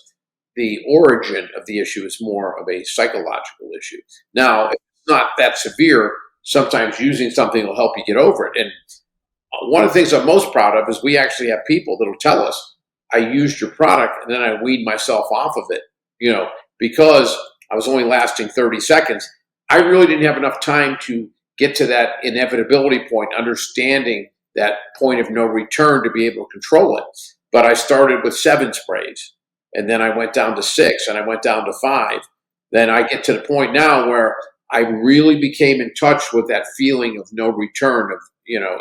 the origin of the issue is more of a psychological issue. Now, if it's not that severe, sometimes using something will help you get over it. And one of the things I'm most proud of is we actually have people that will tell us, I used your product and then I weaned myself off of it, because I was only lasting 30 seconds. I really didn't have enough time to get to that inevitability point, understanding that point of no return to be able to control it. But I started with 7 sprays, and then I went down to 6, and I went down to 5. Then I get to the point now where I really became in touch with that feeling of no return, of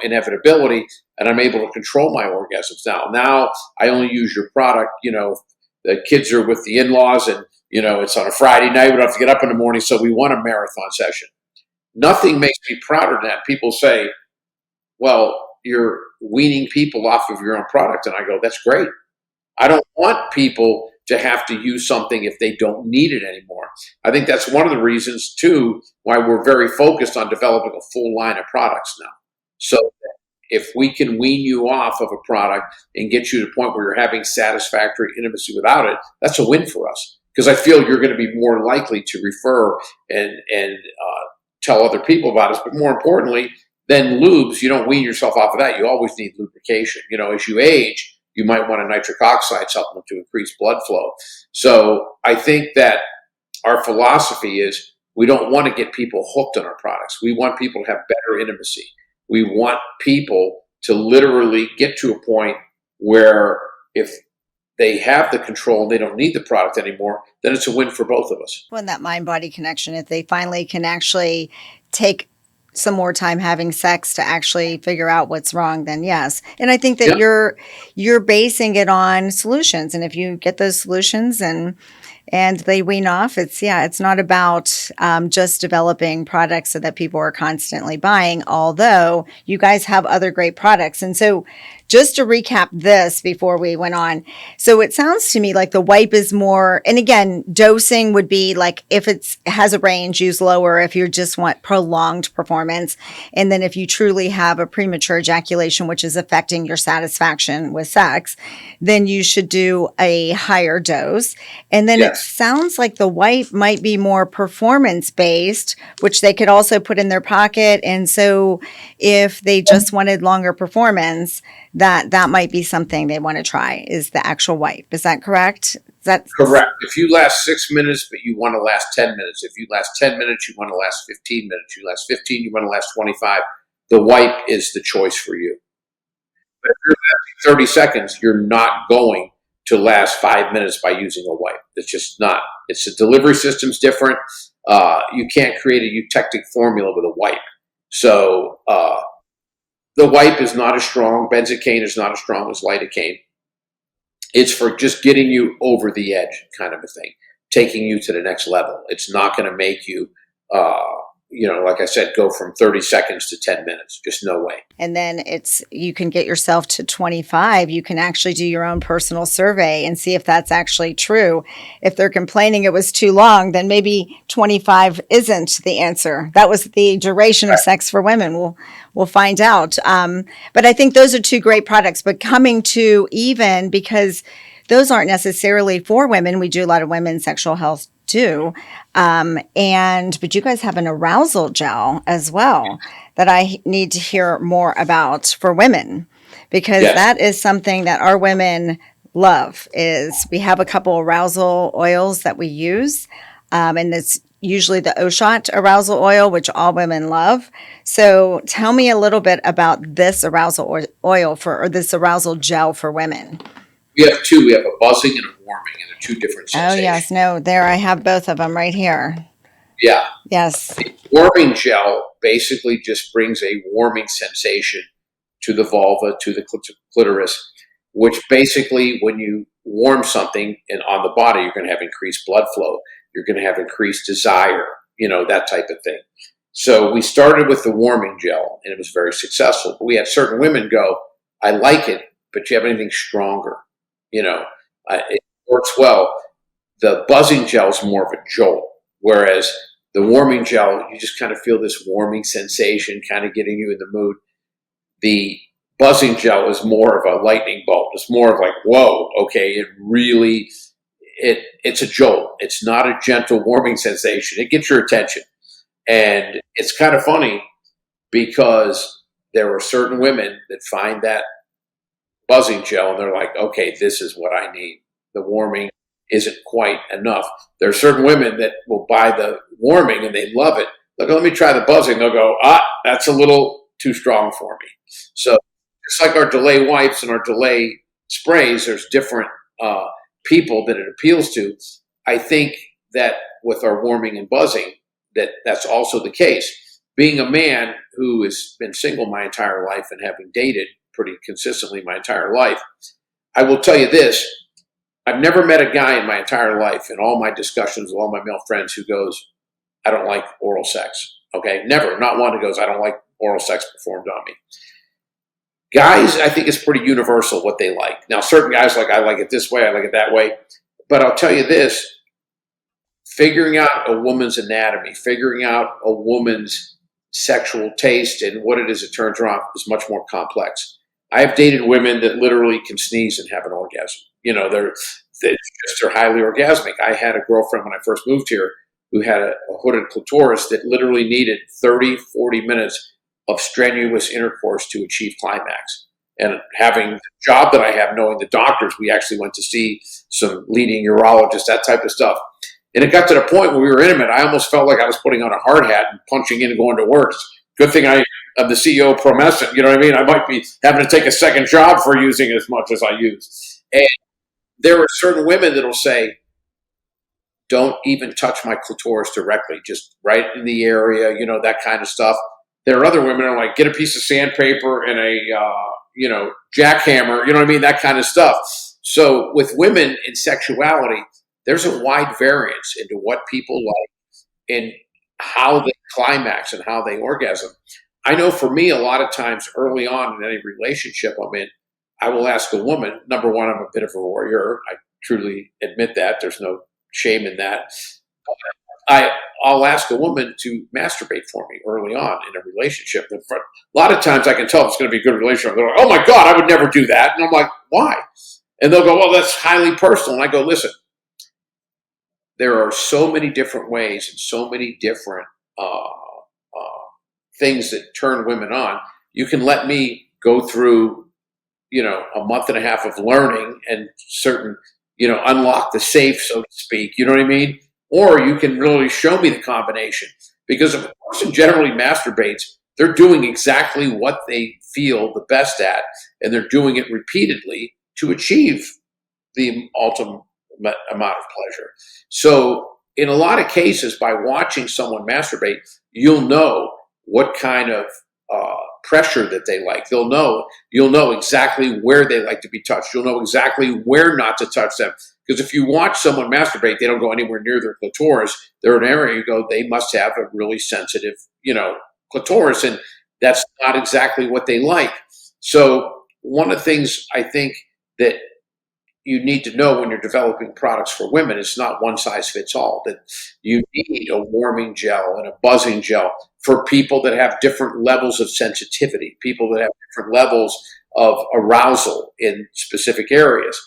inevitability, and I'm able to control my orgasms now. Now I only use your product. The kids are with the in-laws, and it's on a Friday night. We don't have to get up in the morning, so we want a marathon session. Nothing makes me prouder than that. People say, well, you're weaning people off of your own product. And I go, that's great. I don't want people to have to use something if they don't need it anymore. I think that's one of the reasons, too, why we're very focused on developing a full line of products now. So if we can wean you off of a product and get you to the point where you're having satisfactory intimacy without it, that's a win for us. Because I feel you're going to be more likely to refer and tell other people about us. But more importantly, than lubes, you don't wean yourself off of that. You always need lubrication. As you age, you might want a nitric oxide supplement to increase blood flow. So I think that our philosophy is we don't want to get people hooked on our products. We want people to have better intimacy. We want people to literally get to a point where if they have the control and they don't need the product anymore, then it's a win for both of us. Well, and that mind-body connection, if they finally can actually take some more time having sex to actually figure out what's wrong, then yes. And I think that you're basing it on solutions. And if you get those solutions and they wean off, it's not about just developing products so that people are constantly buying, although you guys have other great products. And so just to recap this before we went on. So it sounds to me like the wipe is more, and again, dosing would be like if it has a range, use lower if you just want prolonged performance. And then if you truly have a premature ejaculation, which is affecting your satisfaction with sex, then you should do a higher dose. And then it sounds like the wipe might be more performance based, which they could also put in their pocket. And so if they just wanted longer performance, that might be something they want to try, is the actual wipe. Is that correct? That's correct. If you last 6 minutes, but you want to last 10 minutes. If you last 10 minutes, you want to last 15 minutes. You last 15, you want to last 25. The wipe is the choice for you. But if you're lasting 30 seconds, you're not going to last 5 minutes by using a wipe. It's just not. It's the delivery system's different. You can't create a eutectic formula with a wipe. So the wipe is not as strong. Benzocaine is not as strong as lidocaine. It's for just getting you over the edge kind of a thing, taking you to the next level. It's not going to make you, like I said, go from 30 seconds to 10 minutes. Just no way. And then you can get yourself to 25. You can actually do your own personal survey and see if that's actually true. If they're complaining it was too long, then maybe 25 isn't the answer. That was the duration of sex for women. We'll find out. But I think those are two great products. But coming to even, because those aren't necessarily for women. We do a lot of women's sexual health too. But you guys have an arousal gel as well that I need to hear more about for women, because that is something that our women love. Is we have a couple arousal oils that we use, and it's usually the O-Shot arousal oil, which all women love. So tell me a little bit about this arousal oil or this arousal gel for women. We have two. We have a buzzing and a warming, and they're two different sensations. Oh, yes. No, there I have both of them right here. Yeah. Yes. The warming gel basically just brings a warming sensation to the vulva, to the clitoris, which basically, when you warm something and on the body, you're going to have increased blood flow. You're going to have increased desire, that type of thing. So we started with the warming gel, and it was very successful. But we had certain women go, I like it, but do you have anything stronger? It works well. The buzzing gel is more of a jolt, whereas the warming gel, you just kind of feel this warming sensation, kind of getting you in the mood. The buzzing gel is more of a lightning bolt. It's more of like, whoa, okay, it's a jolt. It's not a gentle warming sensation. It gets your attention. And it's kind of funny because there are certain women that find that buzzing gel and they're like, okay, this is what I need. The warming isn't quite enough. There are certain women that will buy the warming and they love it. Look, let me try the buzzing. They'll go, that's a little too strong for me. So just like our delay wipes and our delay sprays, there's different people that it appeals to. I think that with our warming and buzzing, that's also the case. Being a man who has been single my entire life and having dated pretty consistently my entire life, I will tell you this. I've never met a guy in my entire life, in all my discussions with all my male friends, who goes, I don't like oral sex. Okay? Never. Not one who goes, I don't like oral sex performed on me. Guys, I think it's pretty universal what they like. Now, certain guys like, I like it this way, I like it that way. But I'll tell you this, figuring out a woman's anatomy, figuring out a woman's sexual taste and what it is that turns her on is much more complex. I have dated women that literally can sneeze and have an orgasm. They're highly orgasmic. I had a girlfriend when I first moved here who had a hooded clitoris that literally needed 30, 40 minutes of strenuous intercourse to achieve climax. And having the job that I have, knowing the doctors, we actually went to see some leading urologists, that type of stuff. And it got to the point where we were intimate, I almost felt like I was putting on a hard hat and punching in and going to work. Good thing I'm the CEO of Promescent. You know what I mean? I might be having to take a second job for using as much as I use. And there are certain women that'll say, don't even touch my clitoris directly, just right in the area, that kind of stuff. There are other women who are like, get a piece of sandpaper and a, jackhammer, you know what I mean? That kind of stuff. So with women in sexuality, there's a wide variance into what people like and how they climax and how they orgasm. I know for me, a lot of times early on in any relationship I'm in, I will ask a woman, number one, I'm a bit of a warrior. I truly admit that. There's no shame in that. I'll ask a woman to masturbate for me early on in a relationship. A lot of times I can tell if it's going to be a good relationship. They're like, oh my God, I would never do that. And I'm like, why? And they'll go, well, that's highly personal. And I go, listen, there are so many different ways and so many different things that turn women on. You can let me go through, a month and a half of learning and certain, unlock the safe, so to speak. You know what I mean? Or you can really show me the combination. Because if a person generally masturbates, they're doing exactly what they feel the best at, and they're doing it repeatedly to achieve the ultimate amount of pleasure. So in a lot of cases, by watching someone masturbate, you'll know what kind of pressure that they like. You'll know exactly where they like to be touched. You'll know exactly where not to touch them. Because if you watch someone masturbate, they don't go anywhere near their clitoris. They're an area you go, they must have a really sensitive, clitoris, and that's not exactly what they like. So one of the things I think that you need to know when you're developing products for women, it's not one size fits all, that you need a warming gel and a buzzing gel for people that have different levels of sensitivity, people that have different levels of arousal in specific areas.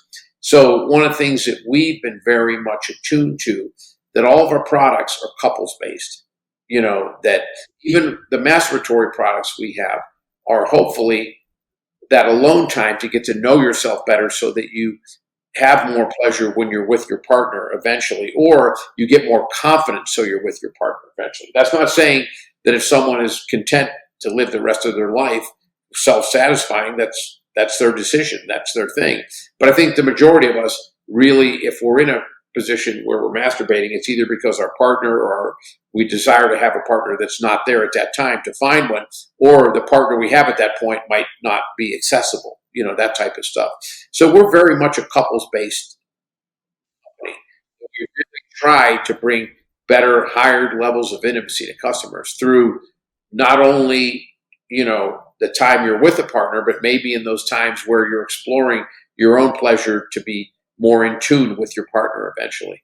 So one of the things that we've been very much attuned to, that all of our products are couples based, that even the masturbatory products we have are hopefully that alone time to get to know yourself better so that you have more pleasure when you're with your partner eventually, or you get more confidence so you're with your partner eventually. That's not saying that if someone is content to live the rest of their life self-satisfying, that's their decision, that's their thing. But I think the majority of us really, if we're in a position where we're masturbating, it's either because our partner or we desire to have a partner that's not there at that time to find one, or the partner we have at that point might not be accessible, that type of stuff. So we're very much a couples based company. We really try to bring better, higher levels of intimacy to customers through not only, the time you're with a partner, but maybe in those times where you're exploring your own pleasure to be more in tune with your partner eventually.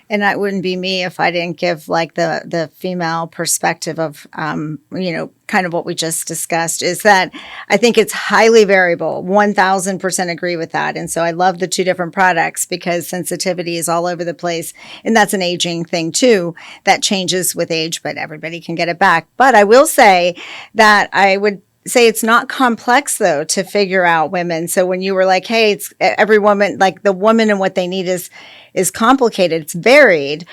And that wouldn't be me if I didn't give like the female perspective of, kind of what we just discussed, is that I think it's highly variable. 1000% agree with that. And so I love the two different products because sensitivity is all over the place. And that's an aging thing too, that changes with age, but everybody can get it back. But I will say that I would say it's not complex though to figure out women. So when you were like, hey, it's every woman, like the woman and what they need is complicated. It's varied.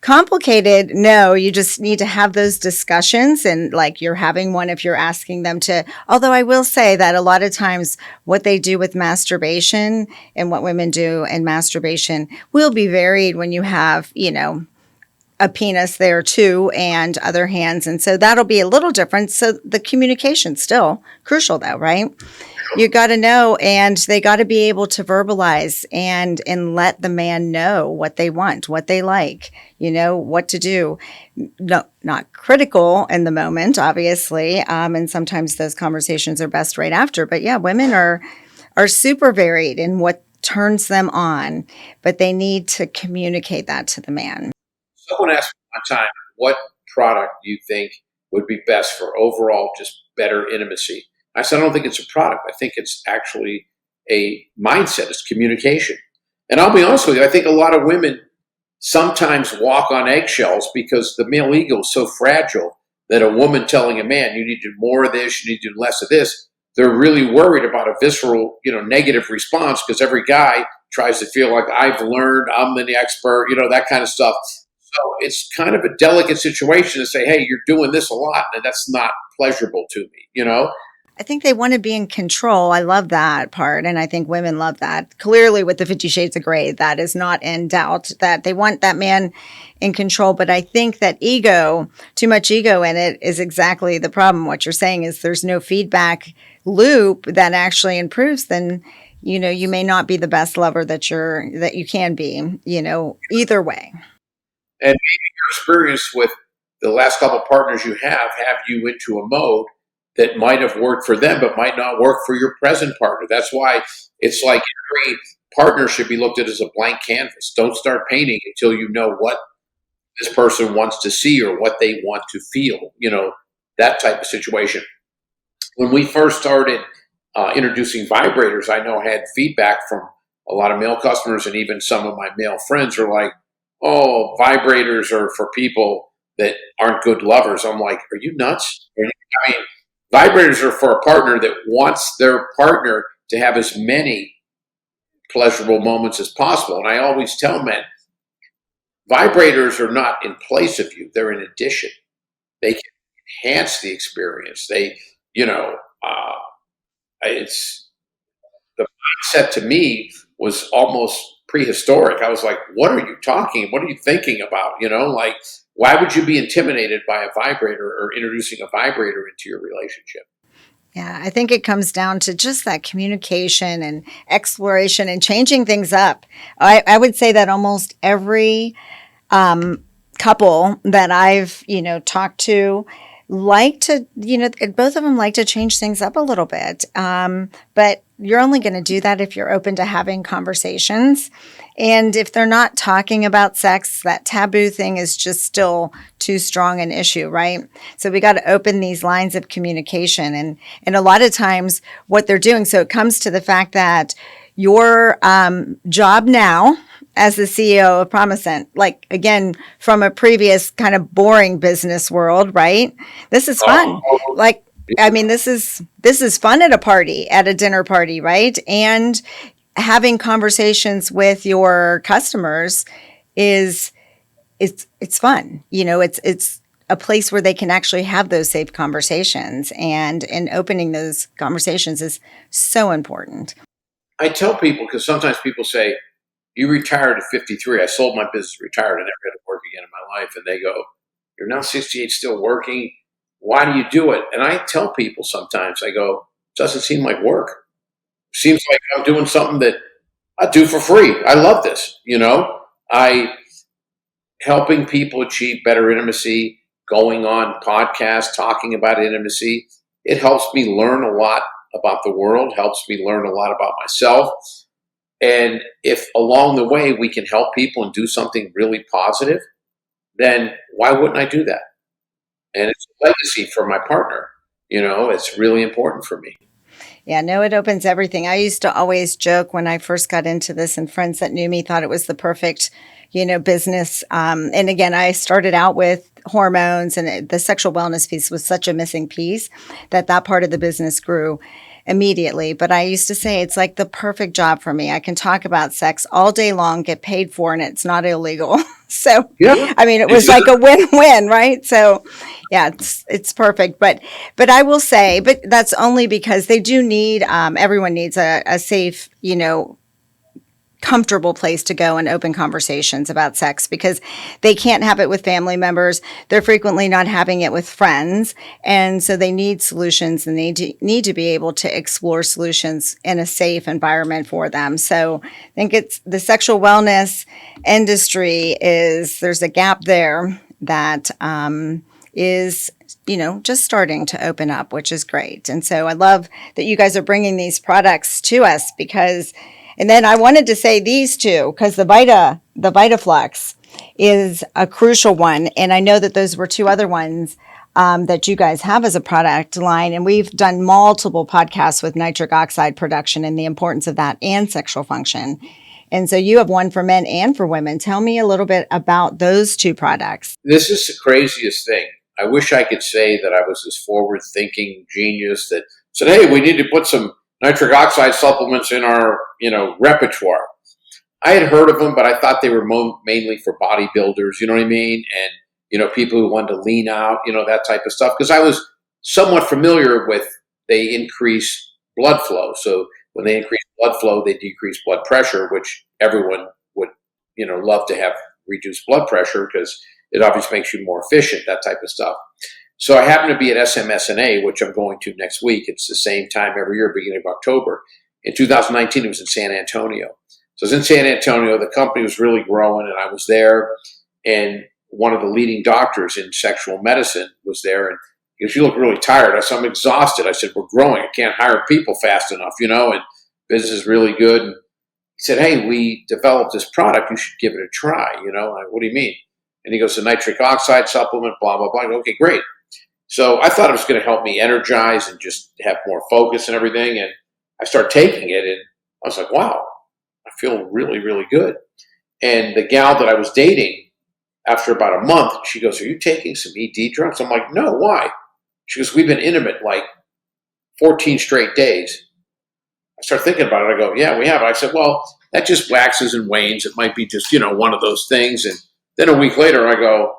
Complicated, no, you just need to have those discussions, and like you're having one if you're asking them to. Although I will say that a lot of times what they do with masturbation and what women do in masturbation will be varied when you have, a penis there too and other hands. And so that'll be a little different. So the communication's still crucial though, right? You got to know, and they got to be able to verbalize and let the man know what they want, what they like, what to do. No, not critical in the moment, obviously. And sometimes those conversations are best right after. But yeah, women are super varied in what turns them on, but they need to communicate that to the man. Someone asked me one time, what product do you think would be best for overall just better intimacy? I said, I don't think it's a product. I think it's actually a mindset. It's communication. And I'll be honest with you, I think a lot of women sometimes walk on eggshells because the male ego is so fragile that a woman telling a man, you need to do more of this, you need to do less of this, they're really worried about a visceral, negative response because every guy tries to feel like I've learned, I'm the expert, that kind of stuff. So it's kind of a delicate situation to say, hey, you're doing this a lot, and that's not pleasurable to me, I think they want to be in control. I love that part. And I think women love that. Clearly with the 50 Shades of Grey, that is not in doubt, that they want that man in control. But I think that too much ego in it is exactly the problem. What you're saying is there's no feedback loop that actually improves. Then, you may not be the best lover that you can be, either way. And maybe your experience with the last couple of partners you have you into a mode that might have worked for them, but might not work for your present partner. That's why it's like every partner should be looked at as a blank canvas. Don't start painting until you know what this person wants to see or what they want to feel, that type of situation. When we first started introducing vibrators, I know I had feedback from a lot of male customers, and even some of my male friends are like, oh, vibrators are for people that aren't good lovers. I'm like, are you nuts? Vibrators are for a partner that wants their partner to have as many pleasurable moments as possible. And I always tell men, vibrators are not in place of you. They're in addition. They can enhance the experience. It's the mindset to me was almost prehistoric. I was like, what are you thinking about? Why would you be intimidated by a vibrator or introducing a vibrator into your relationship? Yeah, I think it comes down to just that communication and exploration and changing things up. I would say that almost every couple that I've, talked to like to, both of them like to change things up a little bit. But you're only going to do that if you're open to having conversations. And if they're not talking about sex, that taboo thing is just still too strong an issue, right? So we got to open these lines of communication. And a lot of times what they're doing, so it comes to the fact that your job now as the CEO of Promescent, like again, from a previous kind of boring business world, right? This is fun. This is fun at a dinner party, right? And having conversations with your customers it's fun. It's a place where they can actually have those safe conversations, and opening those conversations is so important. I tell people, because sometimes people say, you retired at 53. I sold my business, retired, I never had to work again in my life. And they go, you're now 68, still working. Why do you do it? And I tell people sometimes, I go, it doesn't seem like work. It seems like I'm doing something that I do for free. I love this, I helping people achieve better intimacy, going on podcasts, talking about intimacy. It helps me learn a lot about the world, helps me learn a lot about myself. And if along the way we can help people and do something really positive, then why wouldn't I do that? And it's a legacy for my partner. It's really important for me. Yeah, no, it opens everything. I used to always joke when I first got into this, and friends that knew me thought it was the perfect, business. And again, I started out with hormones, and the sexual wellness piece was such a missing piece that part of the business grew immediately. But I used to say it's like the perfect job for me. I can talk about sex all day long, get paid for, and it's not illegal. So, Yeah. I mean, it was like a win-win, right? So, yeah, it's perfect. But I will say, but that's only because they do need, everyone needs a safe, comfortable place to go and open conversations about sex, because they can't have it with family members. They're frequently not having it with friends. And so they need solutions, and they need to be able to explore solutions in a safe environment for them. So I think it's the sexual wellness industry there's a gap there that is just starting to open up, which is great. And so I love that you guys are bringing these products to us, and then I wanted to say these two, because the VitalFlux is a crucial one. And I know that those were two other ones that you guys have as a product line. And we've done multiple podcasts with nitric oxide production and the importance of that and sexual function. And so you have one for men and for women. Tell me a little bit about those two products. This is the craziest thing. I wish I could say that I was this forward-thinking genius that said, hey, we need to put some nitric oxide supplements in our, repertoire. I had heard of them, but I thought they were mainly for bodybuilders, you know what I mean? And, people who wanted to lean out, that type of stuff. Because I was somewhat familiar with they increase blood flow. So when they increase blood flow, they decrease blood pressure, which everyone would, love to have reduced blood pressure because it obviously makes you more efficient, that type of stuff. So I happen to be at SMSNA, which I'm going to next week. It's the same time every year, beginning of October. In 2019, it was in San Antonio. So I was in San Antonio. The company was really growing, and I was there. And one of the leading doctors in sexual medicine was there. And he goes, you look really tired. I said, I'm exhausted. I said, we're growing. I can't hire people fast enough, and business is really good. And he said, hey, we developed this product. You should give it a try. What do you mean? And he goes, the nitric oxide supplement, blah, blah, blah. I go, okay, great. So I thought it was going to help me energize and just have more focus and everything. And I started taking it, and I was like, wow, I feel really, really good. And the gal that I was dating, after about a month, she goes, are you taking some ED drugs? I'm like, no, why? She goes, we've been intimate like 14 straight days. I started thinking about it. I go, yeah, we have. I said, well, that just waxes and wanes. It might be just, one of those things. And then a week later, I go,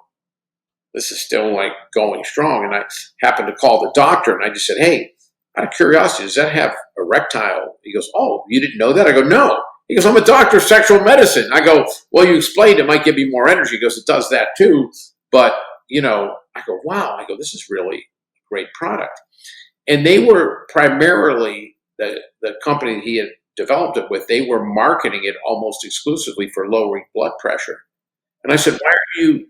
this is still like going strong. And I happened to call the doctor, and I just said, hey, out of curiosity, does that have erectile? He goes, oh, you didn't know that? I go, no. He goes, I'm a doctor of sexual medicine. I go, well, you explained it might give you more energy. He goes, it does that too. But, I go, wow. I go, this is really a great product. And they were primarily, the company he had developed it with, they were marketing it almost exclusively for lowering blood pressure. And I said, why are you,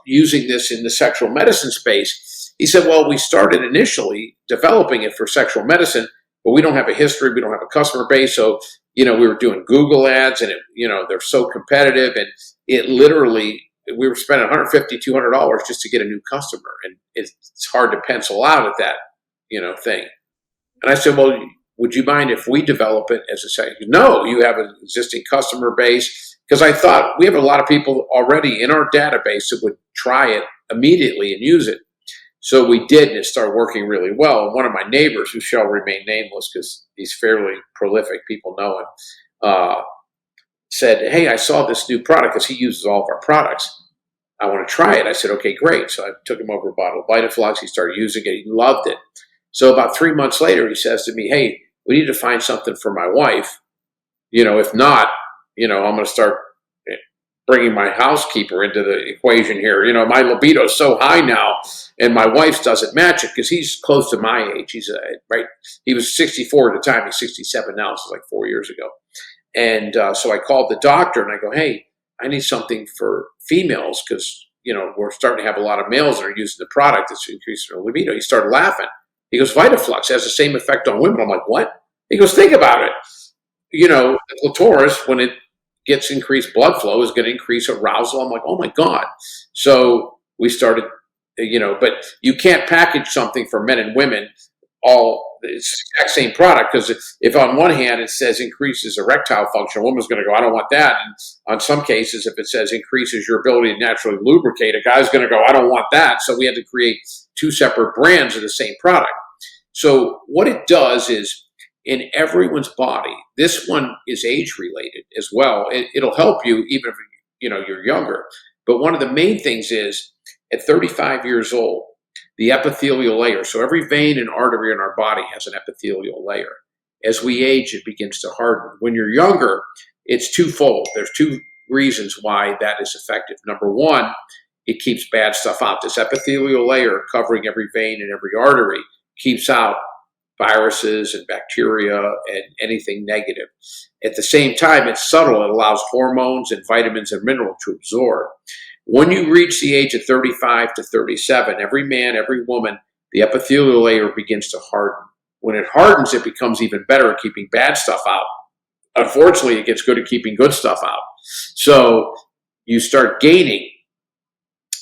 using this in the sexual medicine space? He said, well, we started initially developing it for sexual medicine, but we don't have a history. We don't have a customer base. So, we were doing Google ads, and they're so competitive, and it literally, we were spending $150, $200 just to get a new customer. And it's hard to pencil out at that, thing. And I said, well, would you mind if we develop it as a second? No, you have an existing customer base. Because I thought we have a lot of people already in our database that would try it immediately and use it. So we did, and it started working really well. And one of my neighbors, who shall remain nameless because he's fairly prolific, people know him, said, hey, I saw this new product, because he uses all of our products. I want to try it. I said, okay, great. So I took him over a bottle of VitalFlux. He started using it. He loved it. So about 3 months later, he says to me, hey, we need to find something for my wife, If not, I'm going to start bringing my housekeeper into the equation here. My libido is so high now, and my wife's doesn't match it because he's close to my age. He's right. He was 64 at the time. He's 67 now. This is like 4 years ago. And so I called the doctor and I go, hey, I need something for females because, we're starting to have a lot of males that are using the product that's increasing their libido. He started laughing. He goes, VitalFlux has the same effect on women. I'm like, what? He goes, think about it. The clitoris, when it gets increased blood flow, is going to increase arousal. I'm like, oh my God. So we started, but you can't package something for men and women it's the exact same product, because if on one hand it says increases erectile function, a woman's going to go, I don't want that. And on some cases, if it says increases your ability to naturally lubricate, a guy's going to go, I don't want that. So we had to create two separate brands of the same product. So what it does is, in everyone's body, this one is age related as well. It'll help you even if you're younger. But one of the main things is, at 35 years old, the epithelial layer, so every vein and artery in our body has an epithelial layer. As we age, it begins to harden. When you're younger, it's twofold. There's two reasons why that is effective. Number one, it keeps bad stuff out. This epithelial layer covering every vein and every artery keeps out viruses and bacteria and anything negative. At the same time, it's subtle. It allows hormones and vitamins and minerals to absorb. When you reach the age of 35 to 37, every man, every woman, the epithelial layer begins to harden. When it hardens, it becomes even better at keeping bad stuff out. Unfortunately, it gets good at keeping good stuff out. So you start gaining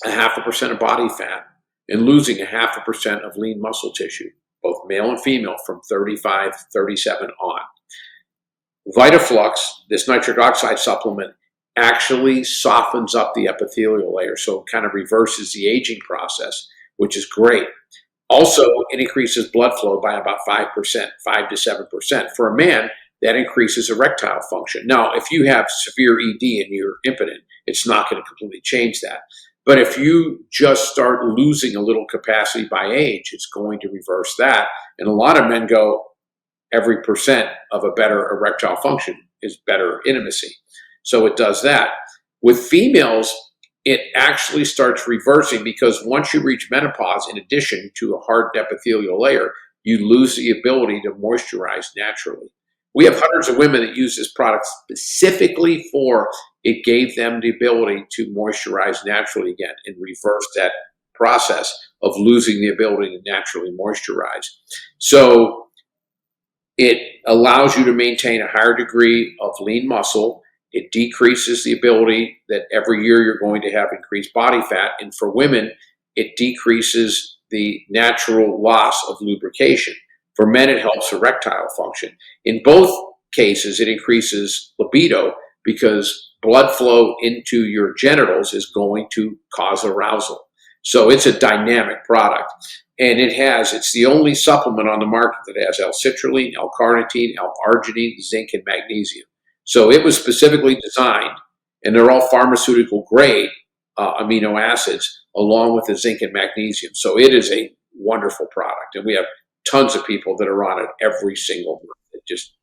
0.5% of body fat and losing 0.5% of lean muscle tissue, both male and female, from 35, 37 on. VitalFlux, this nitric oxide supplement, actually softens up the epithelial layer, so it kind of reverses the aging process, which is great. Also, it increases blood flow by about 5%, 5 to 7%. For a man, that increases erectile function. Now, if you have severe ED and you're impotent, it's not going to completely change that. But if you just start losing a little capacity by age, it's going to reverse that. And a lot of men go, every percent of a better erectile function is better intimacy. So it does that. With females, it actually starts reversing, because once you reach menopause, in addition to a hard epithelial layer, you lose the ability to moisturize naturally. We have hundreds of women that use this product specifically for it gave them the ability to moisturize naturally again and reverse that process of losing the ability to naturally moisturize. So it allows you to maintain a higher degree of lean muscle. It decreases the ability that every year you're going to have increased body fat. And for women, it decreases the natural loss of lubrication. For men, it helps erectile function. In both cases, it increases libido, because blood flow into your genitals is going to cause arousal. So it's a dynamic product. And it's the only supplement on the market that has L-citrulline, L-carnitine, L-arginine, zinc, and magnesium. So it was specifically designed, and they're all pharmaceutical grade amino acids, along with the zinc and magnesium. So it is a wonderful product. And we have tons of people that are on it every single month. It just,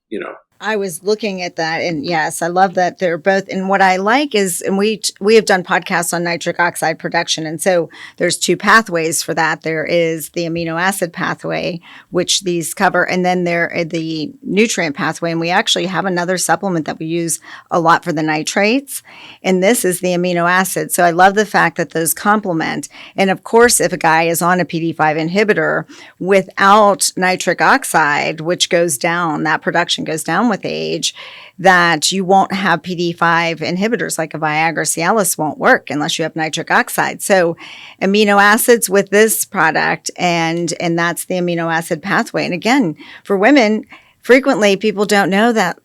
I was looking at that, and yes, I love that they're both. And what I like is, and we have done podcasts on nitric oxide production, and so there's two pathways for that. There is the amino acid pathway, which these cover, and then there is the nutrient pathway. And we actually have another supplement that we use a lot for the nitrates, and this is the amino acid. So I love the fact that those complement. And of course, if a guy is on a PD5 inhibitor without nitric oxide, which goes down, that production goes down with age, that you won't have PD5 inhibitors like a Viagra, Cialis won't work unless you have nitric oxide. So amino acids with this product, and that's the amino acid pathway. And again, for women, frequently people don't know that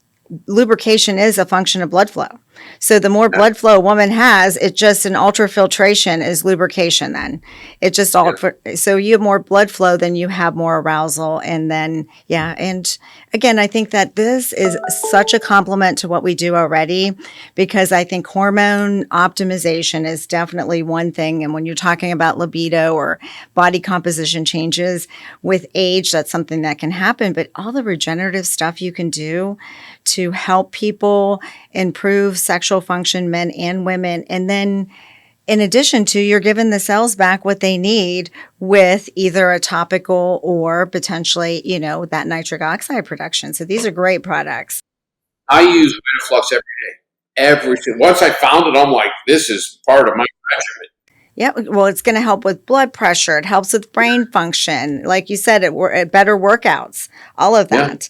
lubrication is a function of blood flow. So the more blood flow a woman has, it just an ultrafiltration is lubrication then. It just all, so you have more blood flow, then you have more arousal. And then, yeah. And again, I think that this is such a compliment to what we do already, because I think hormone optimization is definitely one thing. And when you're talking about libido or body composition changes with age, that's something that can happen. But all the regenerative stuff you can do to help people improve sexual function, men and women. And then in addition to, you're giving the cells back what they need with either a topical or potentially, that nitric oxide production. So these are great products. I use VitalFlux every day. Once I found it, I'm like, this is part of my regimen. Yeah, well, it's going to help with blood pressure. It helps with brain function. Like you said, it better workouts, all of that.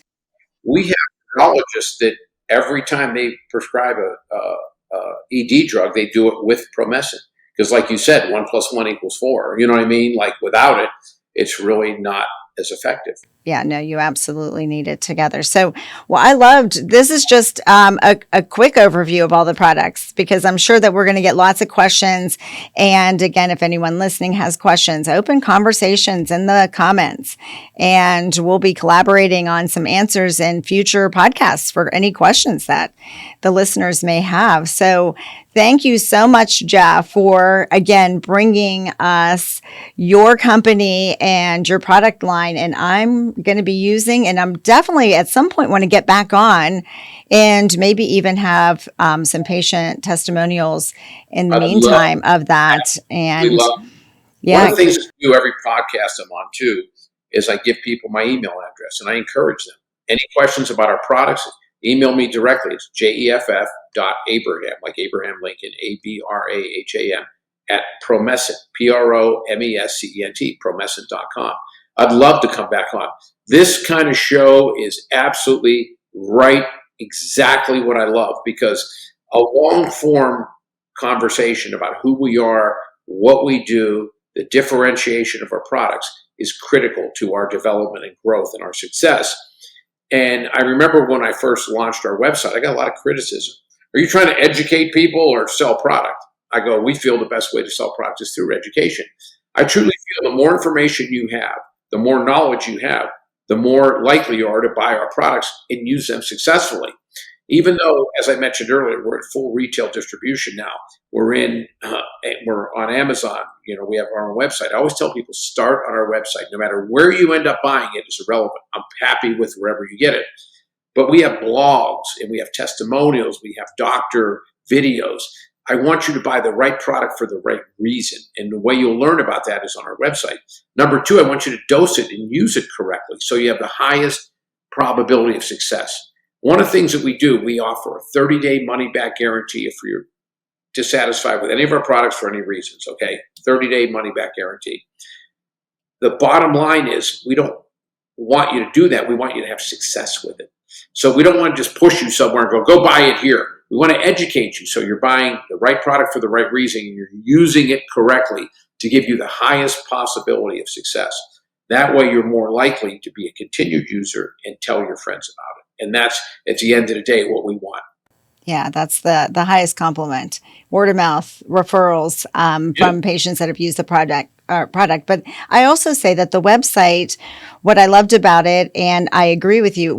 Yeah. We have neurologists that every time they prescribe a ED drug, they do it with Promescent. Because like you said, 1 + 1 = 4. You know what I mean? Like without it, it's really not as effective. Yeah, no, you absolutely need it together. So, well, I loved, this is just a quick overview of all the products, because I'm sure that we're going to get lots of questions. And again, if anyone listening has questions, open conversations in the comments, and we'll be collaborating on some answers in future podcasts for any questions that the listeners may have. So thank you so much, Jeff, for, again, bringing us your company and your product line. And I'm going to be using, and I'm definitely at some point want to get back on and maybe even have some patient testimonials in the meantime of that. And yeah, one of the things I do every podcast I'm on too is I give people my email address and I encourage them. Any questions about our products, email me directly. It's jeff.abraham, like Abraham Lincoln, ABRAHAM, at Promescent, PROMESCENT, Promescent.com. I'd love to come back on. This kind of show is absolutely right, exactly what I love, because a long form conversation about who we are, what we do, the differentiation of our products is critical to our development and growth and our success. And I remember when I first launched our website, I got a lot of criticism. Are you trying to educate people or sell product? I go, we feel the best way to sell products is through education. I truly feel the more information you have, the more knowledge you have, the more likely you are to buy our products and use them successfully. Even though, as I mentioned earlier, we're at full retail distribution now. We're on Amazon. We have our own website. I always tell people, start on our website. No matter where you end up buying it is irrelevant. I'm happy with wherever you get it. But we have blogs and we have testimonials. We have doctor videos. I want you to buy the right product for the right reason. And the way you'll learn about that is on our website. Number two, I want you to dose it and use it correctly so you have the highest probability of success. One of the things that we do, we offer a 30-day money-back guarantee if you're dissatisfied with any of our products for any reasons, okay? 30-day money-back guarantee. The bottom line is we don't want you to do that. We want you to have success with it. So we don't want to just push you somewhere and go buy it here. We want to educate you so you're buying the right product for the right reason and you're using it correctly to give you the highest possibility of success. That way you're more likely to be a continued user and tell your friends about it. And that's, at the end of the day, what we want. Yeah, that's the highest compliment. Word of mouth referrals from patients that have used the product. But I also say that the website, what I loved about it, and I agree with you,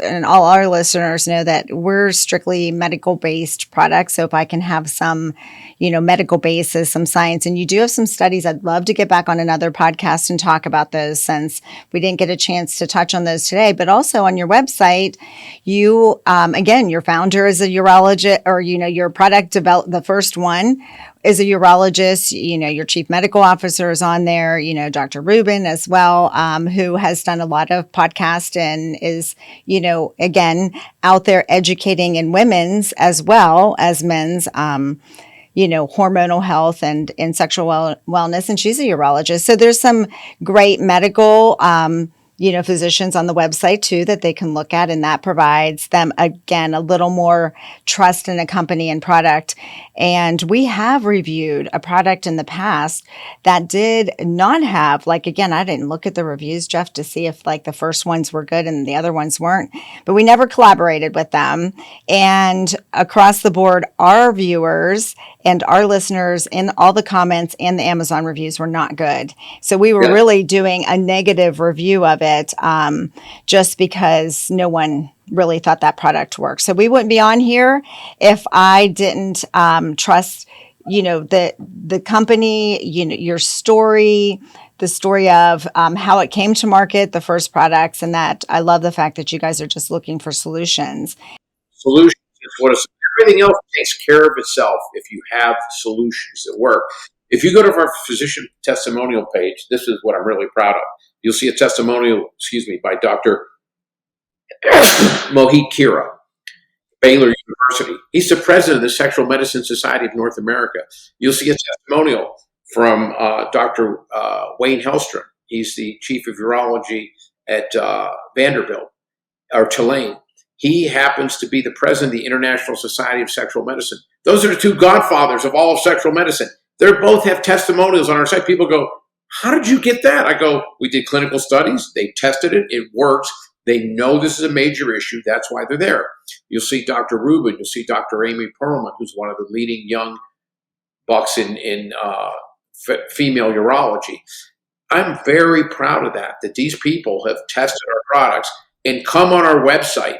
and all our listeners know that we're strictly medical-based products. So if I can have some, medical basis, some science, and you do have some studies, I'd love to get back on another podcast and talk about those, since we didn't get a chance to touch on those today. But also on your website, you, again, your founder is a urologist, or, your product developed, the first one is a urologist. Your chief medical officer is on there, Dr. Rubin as well, who has done a lot of podcasts and is, again, out there educating in women's as well as men's, hormonal health and sexual wellness. And she's a urologist. So there's some great medical, physicians on the website too, that they can look at. And that provides them, again, a little more trust in a company and product. And we have reviewed a product in the past that did not have, again, I didn't look at the reviews, Jeff, to see if the first ones were good and the other ones weren't, but we never collaborated with them. And across the board, our viewers and our listeners in all the comments and the Amazon reviews were not good. So we were Yeah. really doing a negative review of it, just because no one really thought that product worked. So we wouldn't be on here if I didn't trust, the company, your story, the story of how it came to market, the first products, and that I love the fact that you guys are just looking for solutions. Solutions is what it's, everything else takes care of itself if you have solutions that work. If you go to our physician testimonial page, this is what I'm really proud of. You'll see a testimonial, by Dr. Mohit Kira, Baylor University. He's the president of the Sexual Medicine Society of North America. You'll see a testimonial from Dr. Wayne Hellstrom. He's the chief of urology at Vanderbilt, or Tulane. He happens to be the president of the International Society of Sexual Medicine. Those are the two godfathers of all of sexual medicine. They both have testimonials on our site. People go, how did you get that? I go, we did clinical studies. They tested it. It works. They know this is a major issue. That's why they're there. You'll see Dr. Rubin. You'll see Dr. Amy Perlman, who's one of the leading young bucks in female urology. I'm very proud of that these people have tested our products and come on our website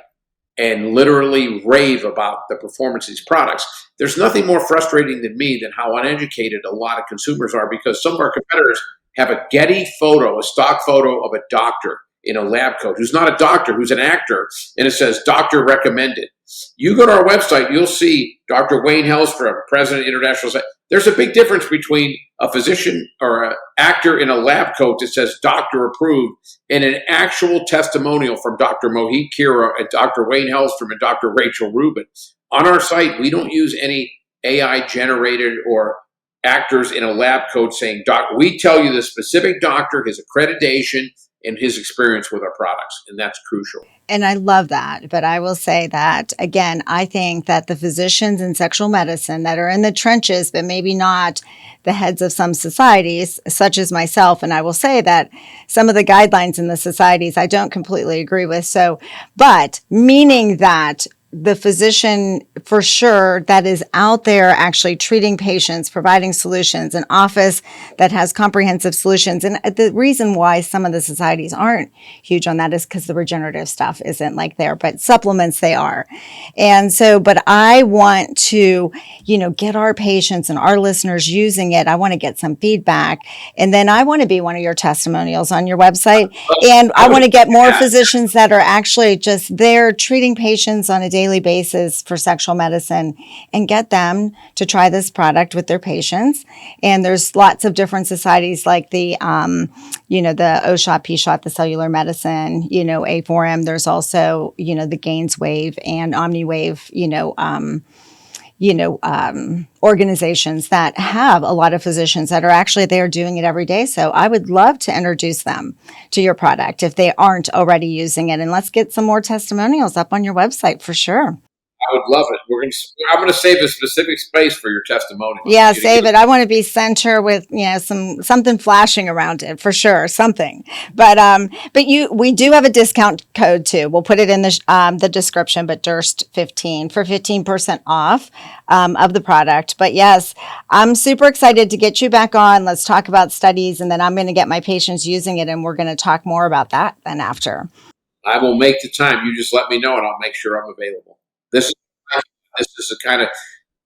and literally rave about the performance of these products. There's nothing more frustrating than me than how uneducated a lot of consumers are, because some of our competitors have a Getty photo, a stock photo of a doctor in a lab coat who's not a doctor, who's an actor, and it says doctor recommended. You go to our website, you'll see Dr. Wayne Hellstrom, president of International Society. There's a big difference between a physician or an actor in a lab coat that says doctor approved and an actual testimonial from Dr. Mohit Kira and Dr. Wayne Hellstrom and Dr. Rachel Rubin. On our site, we don't use any AI generated or actors in a lab coat saying, doc. We tell you the specific doctor, his accreditation, and his experience with our products. And that's crucial. And I love that. But I will say that, again, I think that the physicians in sexual medicine that are in the trenches, but maybe not the heads of some societies, such as myself, and I will say that some of the guidelines in the societies I don't completely agree with. So, but meaning that the physician for sure that is out there actually treating patients, providing solutions, an office that has comprehensive solutions. And the reason why some of the societies aren't huge on that is because the regenerative stuff isn't like there, but supplements they are. And so, but I want to, get our patients and our listeners using it. I want to get some feedback. And then I want to be one of your testimonials on your website. And I want to get more physicians that are actually just there treating patients on a daily basis for sexual medicine and get them to try this product with their patients. And there's lots of different societies like the, the O-Shot, P-Shot, the cellular medicine, A4M. There's also, the Gains Wave and OmniWave, organizations that have a lot of physicians that are actually there doing it every day. So I would love to introduce them to your product if they aren't already using it. And let's get some more testimonials up on your website for sure. I would love it. I'm going to save a specific space for your testimonial. Yeah, save it. I want to be center with something flashing around it for sure, something. But we do have a discount code too. We'll put it in the description. But Durst 15 for 15% off of the product. But yes, I'm super excited to get you back on. Let's talk about studies, and then I'm going to get my patients using it, and we're going to talk more about that then after. I will make the time. You just let me know, and I'll make sure I'm available. This is the kind of,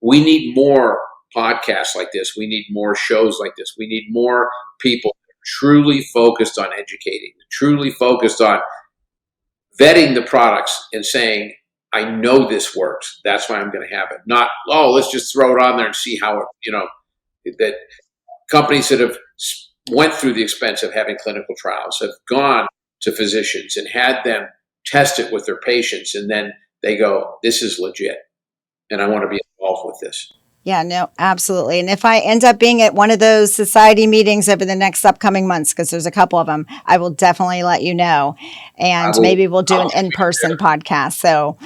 we need more podcasts like this. We need more shows like this. We need more people truly focused on educating, truly focused on vetting the products and saying, I know this works. That's why I'm going to have it. Not, let's just throw it on there and see how it, that companies that have went through the expense of having clinical trials have gone to physicians and had them test it with their patients, and then they go, this is legit, and I want to be involved with this. Yeah, no, absolutely. And if I end up being at one of those society meetings over the next upcoming months, because there's a couple of them, I will definitely let you know. And maybe we'll do an in-person podcast. So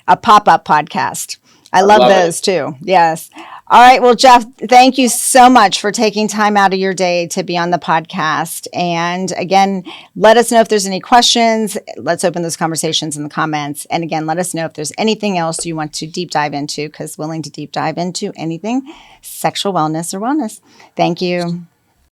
a pop-up podcast. I love those too. Yes. All right. Well, Jeff, thank you so much for taking time out of your day to be on the podcast. And again, let us know if there's any questions. Let's open those conversations in the comments. And again, let us know if there's anything else you want to deep dive into, because willing to deep dive into anything sexual wellness or wellness. Thank you.